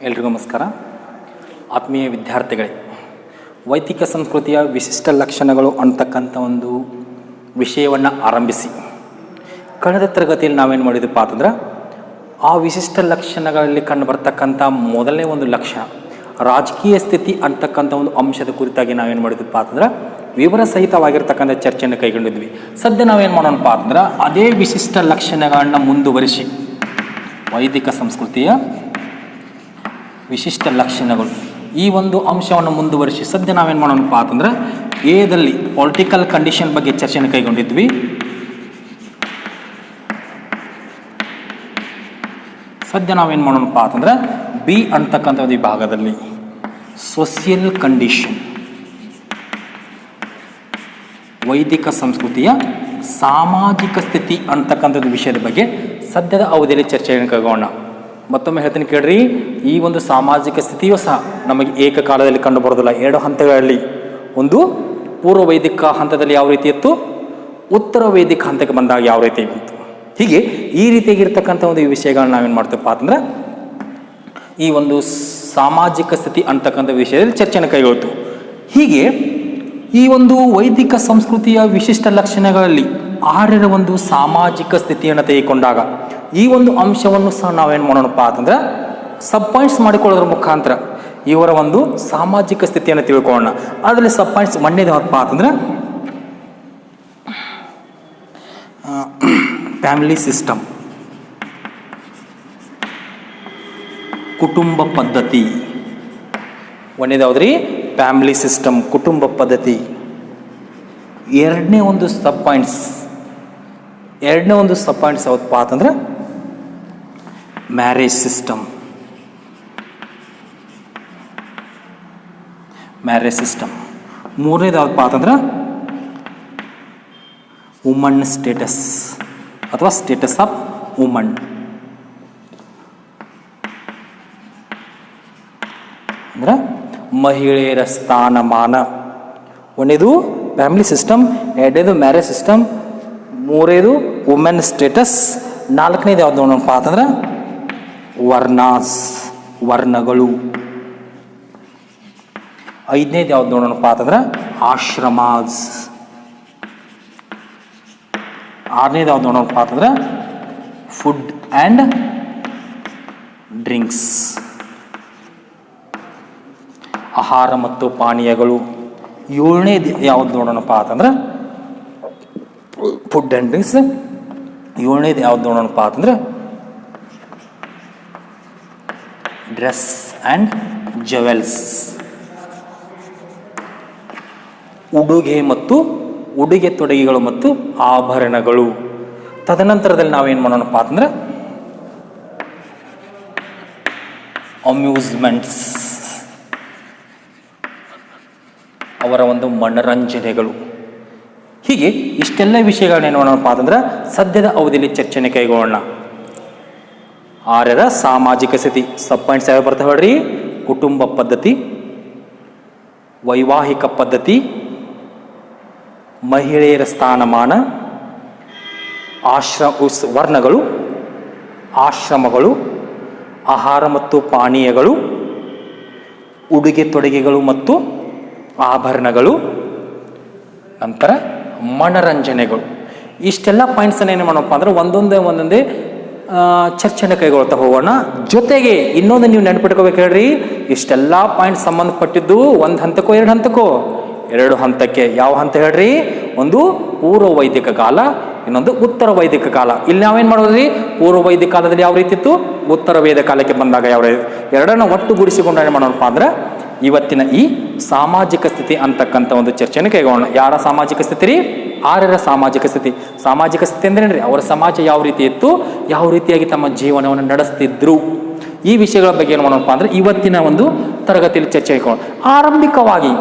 ಎಲ್ರಿಗೂ ನಮಸ್ಕಾರ. ಆತ್ಮೀಯ ವಿದ್ಯಾರ್ಥಿಗಳೇ, ವೈದಿಕ ಸಂಸ್ಕೃತಿಯ ವಿಶಿಷ್ಟ ಲಕ್ಷಣಗಳು ಅಂತಕ್ಕಂಥ ಒಂದು ವಿಷಯವನ್ನು ಆರಂಭಿಸಿ ಕಳೆದ ತರಗತಿಯಲ್ಲಿ ನಾವೇನು ಮಾಡಿದಪ್ಪ ಅಂತಂದ್ರೆ ಆ ವಿಶಿಷ್ಟ ಲಕ್ಷಣಗಳಲ್ಲಿ ಕಂಡು ಬರ್ತಕ್ಕಂಥ ಮೊದಲನೇ ಒಂದು ಲಕ್ಷಣ ರಾಜಕೀಯ ಸ್ಥಿತಿ ಅಂತಕ್ಕಂಥ ಒಂದು ಅಂಶದ ಕುರಿತಾಗಿ ನಾವೇನು ಮಾಡಿದಪ್ಪ ಅಂತಂದ್ರೆ ವಿವರ ಸಹಿತವಾಗಿರ್ತಕ್ಕಂಥ ಚರ್ಚೆಯನ್ನು ಕೈಗೊಂಡಿದ್ವಿ. ಸದ್ಯ ನಾವೇನು ಮಾಡೋಣಪ್ಪ ಅಂತಂದ್ರೆ ಅದೇ ವಿಶಿಷ್ಟ ಲಕ್ಷಣಗಳನ್ನು ಮುಂದುವರಿಸಿ ವೈದಿಕ ಸಂಸ್ಕೃತಿಯ ವಿಶಿಷ್ಟ ಲಕ್ಷಣಗಳು ಈ ಒಂದು ಅಂಶವನ್ನು ಮುಂದುವರಿಸಿ ಸದ್ಯ ನಾವೇನು ಮಾಡೋಣಪ್ಪ ಅಂತಂದ್ರೆ ಎದಲ್ಲಿ ಪೊಲಿಟಿಕಲ್ ಕಂಡೀಷನ್ ಬಗ್ಗೆ ಚರ್ಚೆಯನ್ನು ಕೈಗೊಂಡಿದ್ವಿ. ಸದ್ಯ ನಾವೇನು ಮಾಡೋಣಪ್ಪ ಅಂತಂದ್ರೆ ಬಿ ಅಂತಕ್ಕಂಥ ಒಂದು ವಿಭಾಗದಲ್ಲಿ ಸೋಷಿಯಲ್ ಕಂಡೀಷನ್ ವೈದಿಕ ಸಂಸ್ಕೃತಿಯ ಸಾಮಾಜಿಕ ಸ್ಥಿತಿ ಅಂತಕ್ಕಂಥದ್ದು ವಿಷಯದ ಬಗ್ಗೆ ಸದ್ಯದ ಅವಧಿಯಲ್ಲಿ ಚರ್ಚೆಯನ್ನು ಕೈಗೊಳ್ಳೋಣ. ಮತ್ತೊಮ್ಮೆ ಹೇಳ್ತೀನಿ ಕೇಳ್ರಿ, ಈ ಒಂದು ಸಾಮಾಜಿಕ ಸ್ಥಿತಿಯೂ ಸಹ ನಮಗೆ ಏಕಕಾಲದಲ್ಲಿ ಕಂಡು ಬರೋದಿಲ್ಲ. 2 ಹಂತಗಳಲ್ಲಿ, ಒಂದು ಪೂರ್ವ ವೈದಿಕ ಹಂತದಲ್ಲಿ ಯಾವ ರೀತಿ ಇತ್ತು, ಉತ್ತರ ವೈದಿಕ ಹಂತಕ್ಕೆ ಬಂದಾಗ ಯಾವ ರೀತಿ ಬಂತು. ಹೀಗೆ ಈ ರೀತಿಯಾಗಿರ್ತಕ್ಕಂಥ ಒಂದು ವಿಷಯಗಳನ್ನ ನಾವೇನು ಮಾಡ್ತೇವಪ್ಪ ಅಂತಂದ್ರೆ ಈ ಒಂದು ಸಾಮಾಜಿಕ ಸ್ಥಿತಿ ಅಂತಕ್ಕಂಥ ವಿಷಯದಲ್ಲಿ ಚರ್ಚೆಯನ್ನು ಕೈಗೊಳ್ತು. ಹೀಗೆ ಈ ಒಂದು ವೈದಿಕ ಸಂಸ್ಕೃತಿಯ ವಿಶಿಷ್ಟ ಲಕ್ಷಣಗಳಲ್ಲಿ ಆರ್ಯರ ಒಂದು ಸಾಮಾಜಿಕ ಸ್ಥಿತಿಯನ್ನು ತೆಗೆದುಕೊಂಡಾಗ ಈ ಒಂದು ಅಂಶವನ್ನು ಸಹ ನಾವೇನು ಮಾಡೋಣಪ್ಪ ಅಂತಂದ್ರೆ ಸಬ್ ಪಾಯಿಂಟ್ಸ್ ಮಾಡಿಕೊಳ್ಳೋದ್ರ ಮುಖಾಂತರ ಇವರ ಒಂದು ಸಾಮಾಜಿಕ ಸ್ಥಿತಿಯನ್ನು ತಿಳ್ಕೊಳ್ಳೋಣ. ಅದರಲ್ಲಿ ಸಬ್ ಪಾಯಿಂಟ್ಸ್ ಒಂದೇದಪ್ಪ ಅಂತಂದ್ರೆ ಫ್ಯಾಮಿಲಿ ಸಿಸ್ಟಮ್, ಕುಟುಂಬ ಪದ್ಧತಿ. ಒಂದೇದಾವ್ದ್ರಿ ಫ್ಯಾಮಿಲಿ ಸಿಸ್ಟಮ್, ಕುಟುಂಬ ಪದ್ಧತಿ. ಎರಡನೇ ಒಂದು ಸಬ್ ಪಾಯಿಂಟ್ಸ್ ಯಾವತ್ತಪ್ಪ ಅಂತಂದ್ರೆ ಮ್ಯಾರೇಜ್ ಸಿಸ್ಟಮ್. ಮೂರನೇದು ಯಾವತ್ತಪ್ಪ ಅಂತಂದ್ರೆ ವುಮನ್ ಸ್ಟೇಟಸ್ ಅಥವಾ ಸ್ಟೇಟಸ್ ಆಫ್ ವುಮನ್. ಅಂದ್ರೆ ಮಹಿಳೆಯರ ಸ್ಥಾನಮಾನ. ಒಂದೇದು ಫ್ಯಾಮಿಲಿ ಸಿಸ್ಟಮ್, ಎರಡನೇದು ಮ್ಯಾರೇಜ್ ಸಿಸ್ಟಮ್, ಮೂರನೇದು ವುಮೆನ್ ಸ್ಟೇಟಸ್, ನಾಲ್ಕನೇದು ಯಾವ್ದು ನೋಡೋಣಪ್ಪ ಅಂತಂದ್ರೆ ವರ್ಣಗಳು. ಐದನೇದು ಯಾವ್ದು ನೋಡೋಣಪ್ಪ ಅಂತಂದ್ರೆ ಆಶ್ರಮಾಸ್. ಆರನೇದು ಯಾವ್ದು ನೋಡೋಣಪ್ಪ ಅಂತಂದ್ರೆ ಫುಡ್ ಆ್ಯಂಡ್ ಡ್ರಿಂಕ್ಸ್, ಆಹಾರ ಮತ್ತು ಪಾನೀಯಗಳು. ಏಳನೇದು ಯಾವ್ದು ನೋಡೋಣಪ್ಪ ಅಂತಂದ್ರೆ ಫುಡ್ ಆ್ಯಂಡ್ ಡ್ರಿಂಕ್ಸ್. ಏಳನೇದು ಯಾವ್ದು ನೋಡೋಣಪ್ಪ ಅಂತಂದ್ರೆ ಡ್ರೆಸ್ ಆ್ಯಂಡ್ ಜುವೆಲ್ಸ್, ಉಡುಗೆ ತೊಡುಗೆಗಳು ಮತ್ತು ಆಭರಣಗಳು. ತದನಂತರದಲ್ಲಿ ನಾವೇನು ಮಾಡೋಣಪ್ಪ ಅಂತಂದ್ರೆ ಅಮ್ಯೂಸ್ಮೆಂಟ್ಸ್, ಅವರ ಒಂದು ಮನರಂಜನೆಗಳು. ಹೀಗೆ ಇಷ್ಟೆಲ್ಲ ವಿಷಯಗಳನ್ನೇನು ಮಾಡೋಣಪ್ಪ ಅಂತಂದ್ರೆ ಸದ್ಯದ ಅವಧಿಯಲ್ಲಿ ಚರ್ಚೆನೆ ಕೈಗೊಳ್ಳೋಣ. ಆರ್ಯರ ಸಾಮಾಜಿಕ ಸ್ಥಿತಿ ಸಬ್ ಪಾಯಿಂಟ್ಸ್ ಯಾವ ಬರ್ತಾವೆ ಹೇಳ್ರಿ? ಕುಟುಂಬ ಪದ್ಧತಿ, ವೈವಾಹಿಕ ಪದ್ಧತಿ, ಮಹಿಳೆಯರ ಸ್ಥಾನಮಾನ, ವರ್ಣಗಳು, ಆಶ್ರಮಗಳು, ಆಹಾರ ಮತ್ತು ಪಾನೀಯಗಳು, ಉಡುಗೆ ತೊಡುಗೆಗಳು ಮತ್ತು ಆಭರಣಗಳು, ನಂತರ ಮನರಂಜನೆಗಳು. ಇಷ್ಟೆಲ್ಲ ಪಾಯಿಂಟ್ಸನ್ನು ಏನು ಮಾಡೋಣಪ್ಪ ಅಂದ್ರೆ ಒಂದೊಂದೇ ಚರ್ಚೆನ ಕೈಗೊಳ್ತಾ ಹೋಗೋಣ. ಜೊತೆಗೆ ಇನ್ನೊಂದು ನೀವು ನೆನಪಿಟ್ಕೋಬೇಕು ಹೇಳ್ರಿ, ಇಷ್ಟೆಲ್ಲ ಪಾಯಿಂಟ್ಸ್ ಸಂಬಂಧಪಟ್ಟಿದ್ದು ಒಂದು ಹಂತಕ್ಕೋ ಎರಡು ಹಂತಕ್ಕೆ. ಯಾವ ಹಂತ ಹೇಳ್ರಿ? ಒಂದು ಪೂರ್ವ ವೈದಿಕ ಕಾಲ, ಇನ್ನೊಂದು ಉತ್ತರ ವೈದಿಕ ಕಾಲ. ಇಲ್ಲಿ ನಾವೇನು ಮಾಡೋದ್ರಿ? ಪೂರ್ವ ವೈದಿಕ ಕಾಲದಲ್ಲಿ ಯಾವ ರೀತಿ ಇತ್ತು, ಉತ್ತರ ವೇದ ಕಾಲಕ್ಕೆ ಬಂದಾಗ ಯಾವ ರೀತಿ, ಎರಡನ್ನ ಒಟ್ಟುಗೂಡಿಸಿಕೊಂಡು ಏನು ಮಾಡೋಣಪ್ಪ ಅಂದ್ರೆ ಇವತ್ತಿನ ಈ ಸಾಮಾಜಿಕ ಸ್ಥಿತಿ ಅಂತಕ್ಕಂಥ ಒಂದು ಚರ್ಚೆಯನ್ನು ಕೈಗೊಳ್ಳೋಣ. ಯಾರ ಸಾಮಾಜಿಕ ಸ್ಥಿತಿ ರೀ? ಆರ್ಯರ ಸಾಮಾಜಿಕ ಸ್ಥಿತಿ. ಸಾಮಾಜಿಕ ಸ್ಥಿತಿ ಅಂದ್ರೇನ್ರಿ? ಅವರ ಸಮಾಜ ಯಾವ ರೀತಿ ಇತ್ತು, ಯಾವ ರೀತಿಯಾಗಿ ತಮ್ಮ ಜೀವನವನ್ನು ನಡೆಸ್ತಿದ್ರು, ಈ ವಿಷಯಗಳ ಬಗ್ಗೆ ಏನು ಮಾಡೋಣಪ್ಪ ಅಂದ್ರೆ ಇವತ್ತಿನ ಒಂದು ತರಗತಿಯಲ್ಲಿ ಚರ್ಚೆ ಕೈಗೊಳ್ಳೋಣ. ಆರಂಭಿಕವಾಗಿ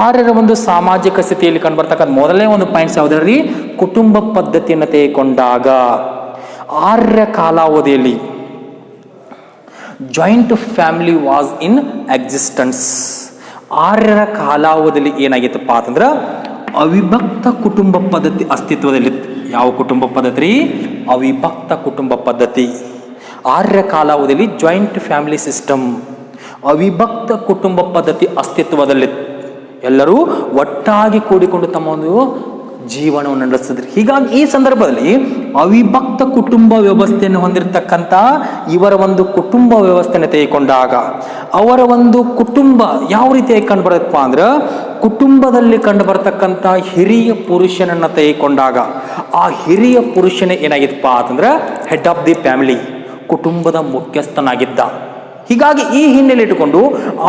ಆರ್ಯರ ಒಂದು ಸಾಮಾಜಿಕ ಸ್ಥಿತಿಯಲ್ಲಿ ಕಂಡುಬರ್ತಕ್ಕಂಥ ಮೊದಲನೇ ಒಂದು ಪಾಯಿಂಟ್ಸ್ ಯಾವುದ್ರಿ? ಕುಟುಂಬ ಪದ್ಧತಿಯನ್ನು ತೆಗೆದುಕೊಂಡಾಗ ಆರ್ಯ ಕಾಲಾವಧಿಯಲ್ಲಿ joint family was in existence. ಆರ್ಯರ ಕಾಲಾವಧಿಯಲ್ಲಿ ಏನಾಗಿತ್ತಪ್ಪ ಅಂತಂದ್ರೆ ಅವಿಭಕ್ತ ಕುಟುಂಬ ಪದ್ಧತಿ ಅಸ್ತಿತ್ವದಲ್ಲಿತ್ತು. ಯಾವ ಕುಟುಂಬ ಪದ್ಧತಿ? ಅವಿಭಕ್ತ ಕುಟುಂಬ ಪದ್ಧತಿ. ಆರ್ಯ ಕಾಲಾವಧಿಯಲ್ಲಿ ಜಾಯಿಂಟ್ ಫ್ಯಾಮಿಲಿ ಸಿಸ್ಟಮ್ ಅವಿಭಕ್ತ ಕುಟುಂಬ ಪದ್ಧತಿ ಅಸ್ತಿತ್ವದಲ್ಲಿತ್ತು. ಎಲ್ಲರೂ ಒಟ್ಟಾಗಿ ಕೂಡಿಕೊಂಡು ತಮ್ಮ ಒಂದು ಜೀವನವನ್ನು ನಡೆಸಿದ್ರು. ಹೀಗಾಗಿ ಈ ಸಂದರ್ಭದಲ್ಲಿ ಅವಿಭಕ್ತ ಕುಟುಂಬ ವ್ಯವಸ್ಥೆಯನ್ನು ಹೊಂದಿರತಕ್ಕಂಥ ಇವರ ಒಂದು ಕುಟುಂಬ ವ್ಯವಸ್ಥೆಯನ್ನು ತೆಗೆದುಕೊಂಡಾಗ ಅವರ ಒಂದು ಕುಟುಂಬ ಯಾವ ರೀತಿಯಾಗಿ ಕಂಡು ಬರುತ್ತಪ್ಪ ಅಂದ್ರೆ, ಕುಟುಂಬದಲ್ಲಿ ಕಂಡು ಬರತಕ್ಕಂಥ ಹಿರಿಯ ಪುರುಷನನ್ನು ತೆಗೆದುಕೊಂಡಾಗ ಆ ಹಿರಿಯ ಪುರುಷನೇ ಏನಾಗಿತ್ತಪ್ಪ ಅಂತಂದ್ರೆ ಹೆಡ್ ಆಫ್ ದಿ ಫ್ಯಾಮಿಲಿ, ಕುಟುಂಬದ ಮುಖ್ಯಸ್ಥನಾಗಿದ್ದ. ಹೀಗಾಗಿ ಈ ಹಿನ್ನೆಲೆ ಇಟ್ಟುಕೊಂಡು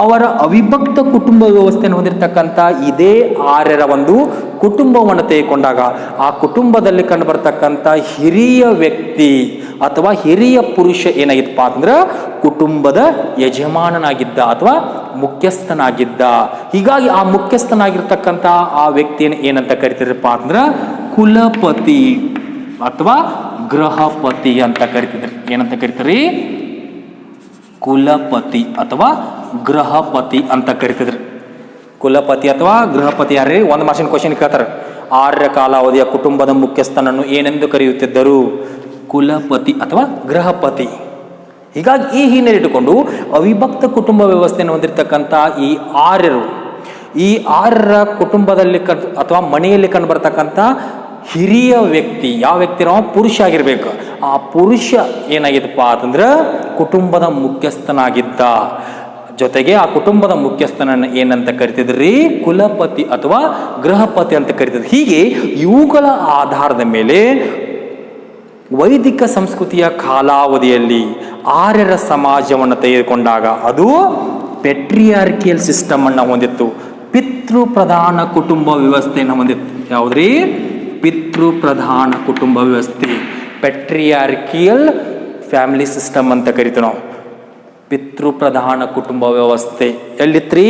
ಅವರ ಅವಿಭಕ್ತ ಕುಟುಂಬ ವ್ಯವಸ್ಥೆಯನ್ನು ಹೊಂದಿರತಕ್ಕಂಥ ಇದೇ ಆರ್ಯರ ಒಂದು ಕುಟುಂಬವನ್ನು ತೆಗೆದುಕೊಂಡಾಗ ಆ ಕುಟುಂಬದಲ್ಲಿ ಕಂಡು ಬರ್ತಕ್ಕಂಥ ಹಿರಿಯ ವ್ಯಕ್ತಿ ಅಥವಾ ಹಿರಿಯ ಪುರುಷ ಏನಾಗಿತ್ತಪ್ಪ ಅಂತಂದ್ರೆ ಕುಟುಂಬದ ಯಜಮಾನನಾಗಿದ್ದ ಅಥವಾ ಮುಖ್ಯಸ್ಥನಾಗಿದ್ದ. ಹೀಗಾಗಿ ಆ ಮುಖ್ಯಸ್ಥನಾಗಿರ್ತಕ್ಕಂಥ ಆ ವ್ಯಕ್ತಿಯನ್ನು ಏನಂತ ಕರಿತಿದ್ರಪ್ಪ ಅಂತಂದ್ರೆ ಕುಲಪತಿ ಅಥವಾ ಗೃಹಪತಿ ಅಂತ ಕರಿತಿದ್ರಿ. ಏನಂತ ಕರಿತೀರಿ? ಕುಲಪತಿ ಅಥವಾ ಗೃಹಪತಿ ಅಂತ ಕರಿತಿದ್ರು. ಕುಲಪತಿ ಅಥವಾ ಗೃಹಪತಿ ಯಾರೇ? ಒಂದು ಮಾರ್ಷನ್ ಕ್ವಶನ್ ಕೇಳ್ತಾರೆ. ಆರ್ಯ ಕಾಲಾವಧಿಯ ಕುಟುಂಬದ ಮುಖ್ಯಸ್ಥನನ್ನು ಏನೆಂದು ಕರೆಯುತ್ತಿದ್ದರು? ಕುಲಪತಿ ಅಥವಾ ಗೃಹಪತಿ. ಹೀಗಾಗಿ ಈ ಹಿನ್ನೆಲೆ ಇಟ್ಟುಕೊಂಡು ಅವಿಭಕ್ತ ಕುಟುಂಬ ವ್ಯವಸ್ಥೆಯನ್ನು ಹೊಂದಿರತಕ್ಕಂಥ ಈ ಆರ್ಯರು, ಈ ಆರ್ಯರ ಕುಟುಂಬದಲ್ಲಿ ಅಥವಾ ಮನೆಯಲ್ಲಿ ಕಂಡು ಬರ್ತಕ್ಕಂಥ ಹಿರಿಯ ವ್ಯಕ್ತಿ, ಯಾವ ವ್ಯಕ್ತಿ ನಾವು ಪುರುಷ ಆಗಿರ್ಬೇಕು, ಆ ಪುರುಷ ಏನಾಗಿತ್ತಪ್ಪ ಅಂತಂದ್ರೆ ಕುಟುಂಬದ ಮುಖ್ಯಸ್ಥನಾಗಿದ್ದ. ಜೊತೆಗೆ ಆ ಕುಟುಂಬದ ಮುಖ್ಯಸ್ಥನನ್ನು ಏನಂತ ಕರಿತಿದ್ರಿ? ಕುಲಪತಿ ಅಥವಾ ಗೃಹಪತಿ ಅಂತ ಕರಿತಿದ್ರು. ಹೀಗೆ ಇವುಗಳ ಆಧಾರದ ಮೇಲೆ ವೈದಿಕ ಸಂಸ್ಕೃತಿಯ ಕಾಲಾವಧಿಯಲ್ಲಿ ಆರ್ಯರ ಸಮಾಜವನ್ನು ತೆಗೆದುಕೊಂಡಾಗ ಅದು ಪೆಟ್ರಿಯಾರ್ಕಿಯಲ್ ಸಿಸ್ಟಮ್ ಅನ್ನು ಹೊಂದಿತ್ತು. ಪಿತೃ ಪ್ರಧಾನ ಕುಟುಂಬ ವ್ಯವಸ್ಥೆಯನ್ನು ಹೊಂದಿತ್ತು. ಯಾವುದ್ರಿ? ಪಿತೃ ಪ್ರಧಾನ ಕುಟುಂಬ ವ್ಯವಸ್ಥೆ, ಪೆಟ್ರಿಯಾರ್ಕಿಯಲ್ ಫ್ಯಾಮಿಲಿ ಸಿಸ್ಟಮ್ ಅಂತ ಕರಿತೀವಿ ನಾವು. ಪಿತೃ ಪ್ರಧಾನ ಕುಟುಂಬ ವ್ಯವಸ್ಥೆ ಎಲ್ಲಿತ್ರಿ?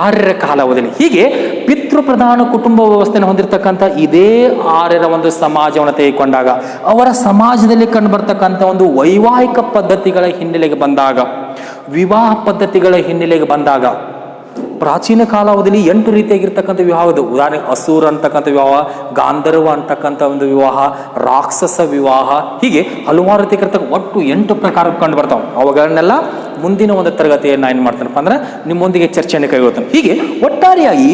ಆರ್ಯರ ಕಾಲಾವಧಿಯಲ್ಲಿ. ಹೀಗೆ ಪಿತೃ ಪ್ರಧಾನ ಕುಟುಂಬ ವ್ಯವಸ್ಥೆಯನ್ನು ಹೊಂದಿರತಕ್ಕಂಥ ಇದೇ ಆರ್ಯರ ಒಂದು ಸಮಾಜವನ್ನು ತೆಗೆದುಕೊಂಡಾಗ ಅವರ ಸಮಾಜದಲ್ಲಿ ಕಂಡು ಬರ್ತಕ್ಕಂಥ ಒಂದು ವೈವಾಹಿಕ ಪದ್ಧತಿಗಳ ಹಿನ್ನೆಲೆಗೆ ಬಂದಾಗ, ವಿವಾಹ ಪದ್ಧತಿಗಳ ಹಿನ್ನೆಲೆಗೆ ಬಂದಾಗ, ಪ್ರಾಚೀನ ಕಾಲಾವಧಿಯಲ್ಲಿ 8 ರೀತಿಯಾಗಿರ್ತಕ್ಕಂಥ ವಿವಾಹದ ಉದಾಹರಣೆ ಅಸುರ ಅಂತಕ್ಕಂಥ ವಿವಾಹ, ಗಾಂಧರ್ವ ಅಂತಕ್ಕಂಥ ಒಂದು ವಿವಾಹ, ರಾಕ್ಷಸ ವಿವಾಹ, ಹೀಗೆ ಹಲವಾರು ರೀತಿಯಾಗಿರ್ತಕ್ಕ ಒಟ್ಟು 8 ಪ್ರಕಾರ ಕಂಡು ಬರ್ತಾವೆ. ಅವುಗಳನ್ನೆಲ್ಲ ಮುಂದಿನ ಒಂದು ತರಗತಿಯನ್ನು ಏನು ಮಾಡ್ತಾನಪ್ಪ ಅಂದ್ರೆ ನಿಮ್ಮೊಂದಿಗೆ ಚರ್ಚೆಯನ್ನು ಕೈಗೊಳ್ತಾನೆ. ಹೀಗೆ ಒಟ್ಟಾರೆಯಾಗಿ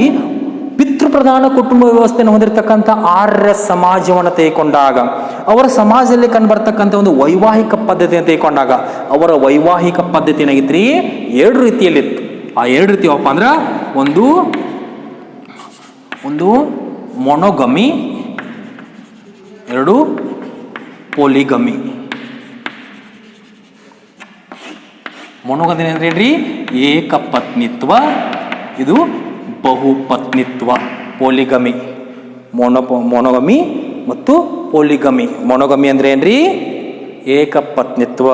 ಪಿತೃಪ್ರಧಾನ ಕುಟುಂಬ ವ್ಯವಸ್ಥೆಯನ್ನು ಹೊಂದಿರತಕ್ಕಂಥ ಆರ್ಯ ಸಮಾಜವನ್ನು ತೆಗೆದುಕೊಂಡಾಗ ಅವರ ಸಮಾಜದಲ್ಲಿ ಕಂಡು ಬರ್ತಕ್ಕಂಥ ಒಂದು ವೈವಾಹಿಕ ಪದ್ಧತಿಯನ್ನು ತೆಗೆದುಕೊಂಡಾಗ ಅವರ ವೈವಾಹಿಕ ಪದ್ಧತಿ ಏನಾಗಿತ್ರಿ? 2 ರೀತಿಯಲ್ಲಿತ್ತು. ಆ 2 ರೀತಿ ಯಾವಪ್ಪ ಅಂದ್ರೆ ಒಂದು ಮೊನೋಗಮಿ, 2 ಪೋಲಿಗಮಿ. ಮೊನೋಗಮಿ ಅಂದ್ರೆ ಏನ್ರಿ? ಏಕಪತ್ನಿತ್ವ. ಇದು ಬಹುಪತ್ನಿತ್ವ. ಪೋಲಿಗಮಿ, ಮೊನೋಗಮಿ ಮತ್ತು ಪೋಲಿಗಮಿ. ಮೊನೋಗಮಿ ಅಂದ್ರೆ ಏನ್ರಿ? ಏಕಪತ್ನಿತ್ವ.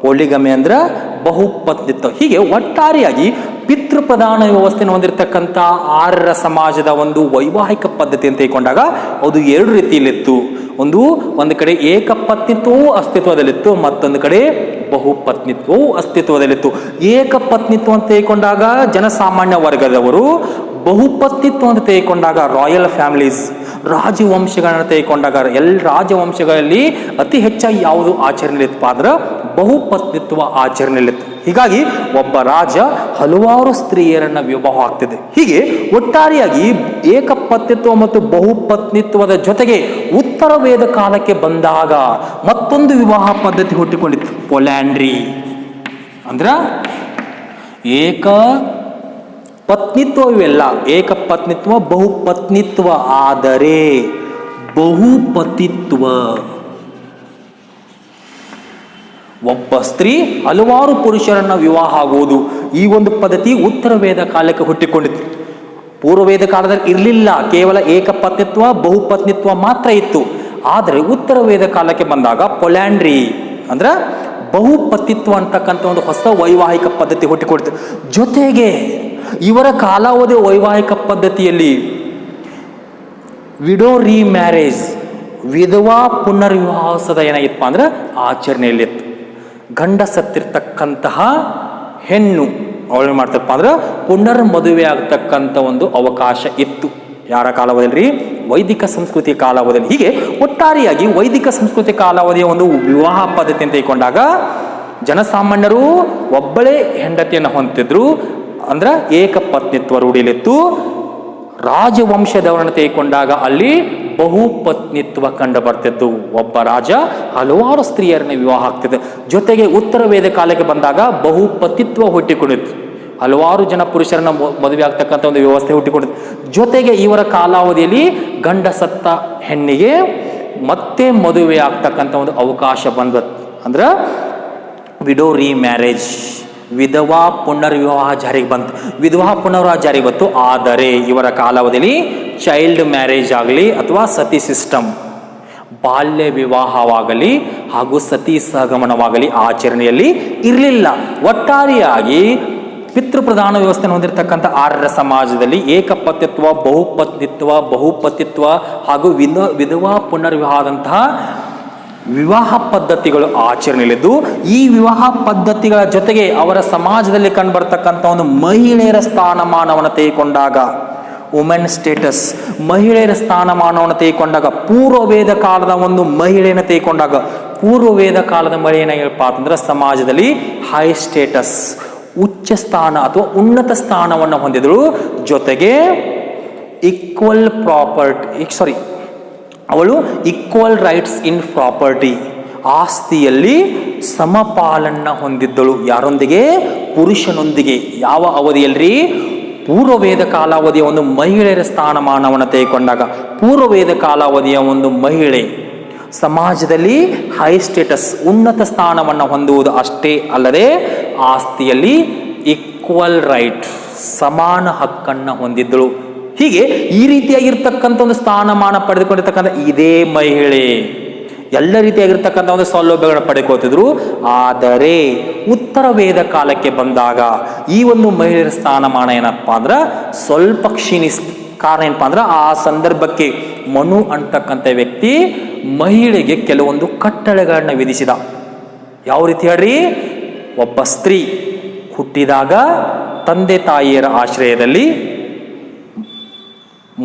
ಪೋಲಿಗಮಿ ಅಂದ್ರೆ ಬಹುಪತ್ನಿತ್ವ. ಹೀಗೆ ಒಟ್ಟಾರೆಯಾಗಿ ಪಿತೃಪ್ರಧಾನ ವ್ಯವಸ್ಥೆಯನ್ನು ಹೊಂದಿರತಕ್ಕಂಥ ಆರ್ಯರ ಸಮಾಜದ ಒಂದು ವೈವಾಹಿಕ ಪದ್ಧತಿ ಅಂತ ತೆಗೆದುಕೊಂಡಾಗ ಅದು 2 ರೀತಿಯಲ್ಲಿತ್ತು. ಒಂದು ಕಡೆ ಏಕಪತ್ನಿತ್ವವೂ ಅಸ್ತಿತ್ವದಲ್ಲಿತ್ತು, ಮತ್ತೊಂದು ಕಡೆ ಬಹುಪತ್ನಿತ್ವವೂ ಅಸ್ತಿತ್ವದಲ್ಲಿತ್ತು. ಏಕಪತ್ನಿತ್ವ ಅಂತ ತೆಗೆದುಕೊಂಡಾಗ ಜನಸಾಮಾನ್ಯ ವರ್ಗದವರು, ಬಹುಪತ್ನಿತ್ವ ಅಂತ ತೆಗೆದುಕೊಂಡಾಗ ರಾಯಲ್ ಫ್ಯಾಮಿಲೀಸ್, ರಾಜವಂಶಗಳನ್ನು ತೆಗೆದುಕೊಂಡಾಗ ರಾಜವಂಶಗಳಲ್ಲಿ ಅತಿ ಹೆಚ್ಚಾಗಿ ಯಾವುದು ಆಚರಣೆಯಲ್ಲಿತ್ತಪ್ಪ ಅಂದ್ರೆ ಬಹುಪತ್ನಿತ್ವ ಆಚರಣೆಯಲ್ಲಿತ್ತು. ಹೀಗಾಗಿ ಒಬ್ಬ ರಾಜ ಹಲವಾರು ಸ್ತ್ರೀಯರನ್ನ ವಿವಾಹ ಆಗ್ತಿದೆ. ಹೀಗೆ ಒಟ್ಟಾರೆಯಾಗಿ ಏಕಪತ್ನಿತ್ವ ಮತ್ತು ಬಹುಪತ್ನಿತ್ವದ ಜೊತೆಗೆ ಉತ್ತರ ವೇದ ಕಾಲಕ್ಕೆ ಬಂದಾಗ ಮತ್ತೊಂದು ವಿವಾಹ ಪದ್ಧತಿ ಹುಟ್ಟಿಕೊಂಡಿತ್ತು, ಪೊಲ್ಯಾಂಡ್ರಿ. ಅಂದ್ರ ಪತ್ನಿತ್ವವೆಲ್ಲ ಏಕಪತ್ನಿತ್ವ, ಬಹುಪತ್ನಿತ್ವ. ಆದರೆ ಬಹುಪತಿತ್ವ, ಒಬ್ಬ ಸ್ತ್ರೀ ಹಲವಾರು ಪುರುಷರನ್ನ ವಿವಾಹ ಆಗುವುದು, ಈ ಒಂದು ಪದ್ಧತಿ ಉತ್ತರ ವೇದ ಕಾಲಕ್ಕೆ ಹುಟ್ಟಿಕೊಂಡಿತ್ತು. ಪೂರ್ವ ವೇದ ಕಾಲದಲ್ಲಿ ಇರಲಿಲ್ಲ, ಕೇವಲ ಏಕಪತ್ನಿತ್ವ ಬಹುಪತ್ನಿತ್ವ ಮಾತ್ರ ಇತ್ತು. ಆದರೆ ಉತ್ತರ ವೇದ ಕಾಲಕ್ಕೆ ಬಂದಾಗ ಪೊಲ್ಯಾಂಡ್ರಿ ಅಂದ್ರೆ ಬಹುಪತಿತ್ವ ಅಂತಕ್ಕಂಥ ಒಂದು ಹೊಸ ವೈವಾಹಿಕ ಪದ್ಧತಿ ಹುಟ್ಟಿಕೊಡ್ತು. ಜೊತೆಗೆ ಇವರ ಕಾಲಾವಧಿ ವೈವಾಹಿಕ ಪದ್ಧತಿಯಲ್ಲಿ ವಿಡೋ ರೀಮ್ಯಾರೇಜ್, ವಿಧವಾ ಪುನರ್ವಿವಾಹದ ಏನಾಗಿತ್ತಪ್ಪ ಅಂದ್ರೆ ಆಚರಣೆಯಲ್ಲಿತ್ತು. ಗಂಡ ಸತ್ತಿರ್ತಕ್ಕಂತಹ ಹೆಣ್ಣು ಅವಳು ಮಾಡ್ತಪ್ಪ ಅಂದ್ರೆ ಪುನರ್ ಮದುವೆ ಆಗ್ತಕ್ಕಂಥ ಒಂದು ಅವಕಾಶ ಇತ್ತು. ಯಾರ ಕಾಲಾವಧಿಯಲ್ಲಿ? ವೈದಿಕ ಸಂಸ್ಕೃತಿ ಕಾಲಾವಧಿಯಲ್ಲಿ. ಹೀಗೆ ಒಟ್ಟಾರೆಯಾಗಿ ವೈದಿಕ ಸಂಸ್ಕೃತಿ ಕಾಲಾವಧಿಯ ಒಂದು ವಿವಾಹ ಪದ್ಧತಿ ಅಂತ ತೆಗೆದುಕೊಂಡಾಗ ಜನಸಾಮಾನ್ಯರು ಒಬ್ಬಳೇ ಹೆಂಡತಿಯನ್ನು ಹೊಂದಿದ್ರು, ಅಂದ್ರೆ ಏಕಪತ್ನಿತ್ವ ರೂಢಿಲಿತ್ತು. ರಾಜವಂಶದವರನ್ನು ತೆಗೆದುಕೊಂಡಾಗ ಅಲ್ಲಿ ಬಹುಪತ್ನಿತ್ವ ಕಂಡು ಬರ್ತಿದ್ದು. ಒಬ್ಬ ರಾಜ ಹಲವಾರು ಸ್ತ್ರೀಯರನ್ನ ವಿವಾಹ ಆಗ್ತಿದ್ದ. ಜೊತೆಗೆ ಉತ್ತರ ವೇದ ಕಾಲಕ್ಕೆ ಬಂದಾಗ ಬಹುಪತಿತ್ವ ಹುಟ್ಟಿಕೊಂಡಿತ್ತು. ಹಲವಾರು ಜನ ಪುರುಷರನ್ನ ಮದುವೆ ಆಗ್ತಕ್ಕಂಥ ಒಂದು ವ್ಯವಸ್ಥೆ ಹುಟ್ಟಿಕೊಂಡಿತ್ತು. ಜೊತೆಗೆ ಇವರ ಕಾಲಾವಧಿಯಲ್ಲಿ ಗಂಡ ಸತ್ತ ಹೆಣ್ಣಿಗೆ ಮತ್ತೆ ಮದುವೆ ಆಗ್ತಕ್ಕಂಥ ಒಂದು ಅವಕಾಶ ಬಂದದ್ದು. ಅಂದ್ರೆ ವಿಡೋ ಮ್ಯಾರೇಜ್, ವಿಧವಾ ಪುನರ್ವಿವಾಹ ಜಾರಿಗೆ ಬಂತು. ವಿಧವಾ ಪುನರ್ವಿವಾಹ ಜಾರಿಗೆ ಬಂತು. ಆದರೆ ಇವರ ಕಾಲಾವಧಿಯಲ್ಲಿ ಚೈಲ್ಡ್ ಮ್ಯಾರೇಜ್ ಆಗಲಿ ಅಥವಾ ಸತಿ ಸಿಸ್ಟಮ್, ಬಾಲ್ಯ ವಿವಾಹವಾಗಲಿ ಹಾಗೂ ಸತಿ ಸಹಗಮನವಾಗಲಿ ಆಚರಣೆಯಲ್ಲಿ ಇರಲಿಲ್ಲ. ಒಟ್ಟಾರೆಯಾಗಿ ಪಿತೃಪ್ರಧಾನ ವ್ಯವಸ್ಥೆಯನ್ನು ಹೊಂದಿರತಕ್ಕಂಥ ಆರ್ಯ ಸಮಾಜದಲ್ಲಿ ಏಕಪತ್ನಿತ್ವ, ಬಹುಪತಿತ್ವ ಹಾಗೂ ವಿಧವಾ ಪುನರ್ವಿವಾಹದಂತಹ ವಿವಾಹ ಪದ್ಧತಿಗಳು ಆಚರಣೆಯಲ್ಲಿದ್ದು, ಈ ವಿವಾಹ ಪದ್ಧತಿಗಳ ಜೊತೆಗೆ ಅವರ ಸಮಾಜದಲ್ಲಿ ಕಂಡುಬರ್ತಕ್ಕಂಥ ಒಂದು ಮಹಿಳೆಯರ ಸ್ಥಾನಮಾನವನ್ನು ತೆಗೆದುಕೊಂಡಾಗ, ವುಮೆನ್ ಸ್ಟೇಟಸ್, ಮಹಿಳೆಯರ ಸ್ಥಾನಮಾನವನ್ನು ತೆಗೆದುಕೊಂಡಾಗ, ಪೂರ್ವವೇದ ಕಾಲದ ಒಂದು ಮಹಿಳೆಯನ್ನು ತೆಗೆದುಕೊಂಡಾಗ, ಪೂರ್ವವೇದ ಕಾಲದ ಮಹಿಳೆಯನ್ನು ಏನಪ್ಪಾ ಅಂತಂದ್ರೆ ಸಮಾಜದಲ್ಲಿ ಹೈ ಸ್ಟೇಟಸ್, ಉಚ್ಚ ಸ್ಥಾನ ಅಥವಾ ಉನ್ನತ ಸ್ಥಾನವನ್ನು ಹೊಂದಿದಳು. ಜೊತೆಗೆ ಅವಳು ಈಕ್ವಲ್ ರೈಟ್ಸ್ ಇನ್ ಪ್ರಾಪರ್ಟಿ, ಆಸ್ತಿಯಲ್ಲಿ ಸಮಪಾಲನ್ನ ಹೊಂದಿದ್ದಳು. ಯಾರೊಂದಿಗೆ? ಪುರುಷನೊಂದಿಗೆ. ಯಾವ ಅವಧಿಯಲ್ಲಿ? ಪೂರ್ವವೇದ ಕಾಲಾವಧಿಯ ಒಂದು ಮಹಿಳೆಯರ ಸ್ಥಾನಮಾನವನ್ನು ತೆಗೆದುಕೊಂಡಾಗ, ಪೂರ್ವವೇದ ಕಾಲಾವಧಿಯ ಒಂದು ಮಹಿಳೆ ಸಮಾಜದಲ್ಲಿ ಹೈ ಸ್ಟೇಟಸ್, ಉನ್ನತ ಸ್ಥಾನವನ್ನು ಹೊಂದುವುದು ಅಷ್ಟೇ ಅಲ್ಲದೆ ಆಸ್ತಿಯಲ್ಲಿ ಈಕ್ವಲ್ ರೈಟ್, ಸಮಾನ ಹಕ್ಕನ್ನು ಹೊಂದಿದ್ದಳು. ಹೀಗೆ ಈ ರೀತಿಯಾಗಿರ್ತಕ್ಕಂಥ ಒಂದು ಸ್ಥಾನಮಾನ ಪಡೆದುಕೊಂಡಿರ್ತಕ್ಕಂಥ ಇದೇ ಮಹಿಳೆ ಎಲ್ಲ ರೀತಿಯಾಗಿರ್ತಕ್ಕಂಥ ಒಂದು ಸೌಲಭ್ಯಗಳನ್ನು ಪಡೆದುಕೊಳ್ತಿದ್ರು. ಆದರೆ ಉತ್ತರ ವೇದ ಕಾಲಕ್ಕೆ ಬಂದಾಗ ಈ ಒಂದು ಮಹಿಳೆಯರ ಸ್ಥಾನಮಾನ ಏನಪ್ಪಾ ಅಂದ್ರೆ ಸ್ವಲ್ಪ ಕ್ಷೀಣಿಸ್ತು. ಕಾರಣ ಏನಪ್ಪಾ ಅಂದ್ರೆ ಆ ಸಂದರ್ಭಕ್ಕೆ ಮನು ಅಂತಕ್ಕಂಥ ವ್ಯಕ್ತಿ ಮಹಿಳೆಗೆ ಕೆಲವೊಂದು ಕಟ್ಟಳೆಗಳನ್ನ ವಿಧಿಸಿದ. ಯಾವ ರೀತಿ ಹೇಳ್ರಿ? ಒಬ್ಬ ಸ್ತ್ರೀ ಹುಟ್ಟಿದಾಗ ತಂದೆ ತಾಯಿಯರ ಆಶ್ರಯದಲ್ಲಿ,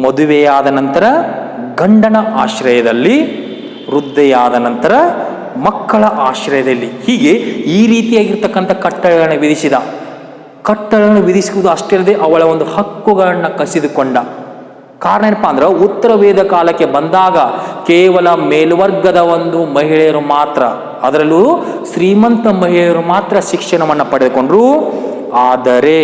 ಮದುವೆಯಾದ ನಂತರ ಗಂಡನ ಆಶ್ರಯದಲ್ಲಿ, ವೃದ್ಧೆಯಾದ ನಂತರ ಮಕ್ಕಳ ಆಶ್ರಯದಲ್ಲಿ, ಹೀಗೆ ಈ ರೀತಿಯಾಗಿರ್ತಕ್ಕಂಥ ಕಟ್ಟಳೆಗಳನ್ನು ವಿಧಿಸಿದ. ಕಟ್ಟಳೆಗಳನ್ನು ವಿಧಿಸುವುದು ಅಷ್ಟೇ ಅಲ್ಲದೆ ಅವಳ ಒಂದು ಹಕ್ಕುಗಳನ್ನು ಕಸಿದುಕೊಂಡ. ಕಾರಣ ಏನಪ್ಪಾ ಅಂದ್ರೆ ಉತ್ತರ ವೇದ ಕಾಲಕ್ಕೆ ಬಂದಾಗ ಕೇವಲ ಮೇಲ್ವರ್ಗದ ಒಂದು ಮಹಿಳೆಯರು ಮಾತ್ರ, ಅದರಲ್ಲೂ ಶ್ರೀಮಂತ ಮಹಿಳೆಯರು ಮಾತ್ರ ಶಿಕ್ಷಣವನ್ನು ಪಡೆದುಕೊಂಡ್ರು. ಆದರೆ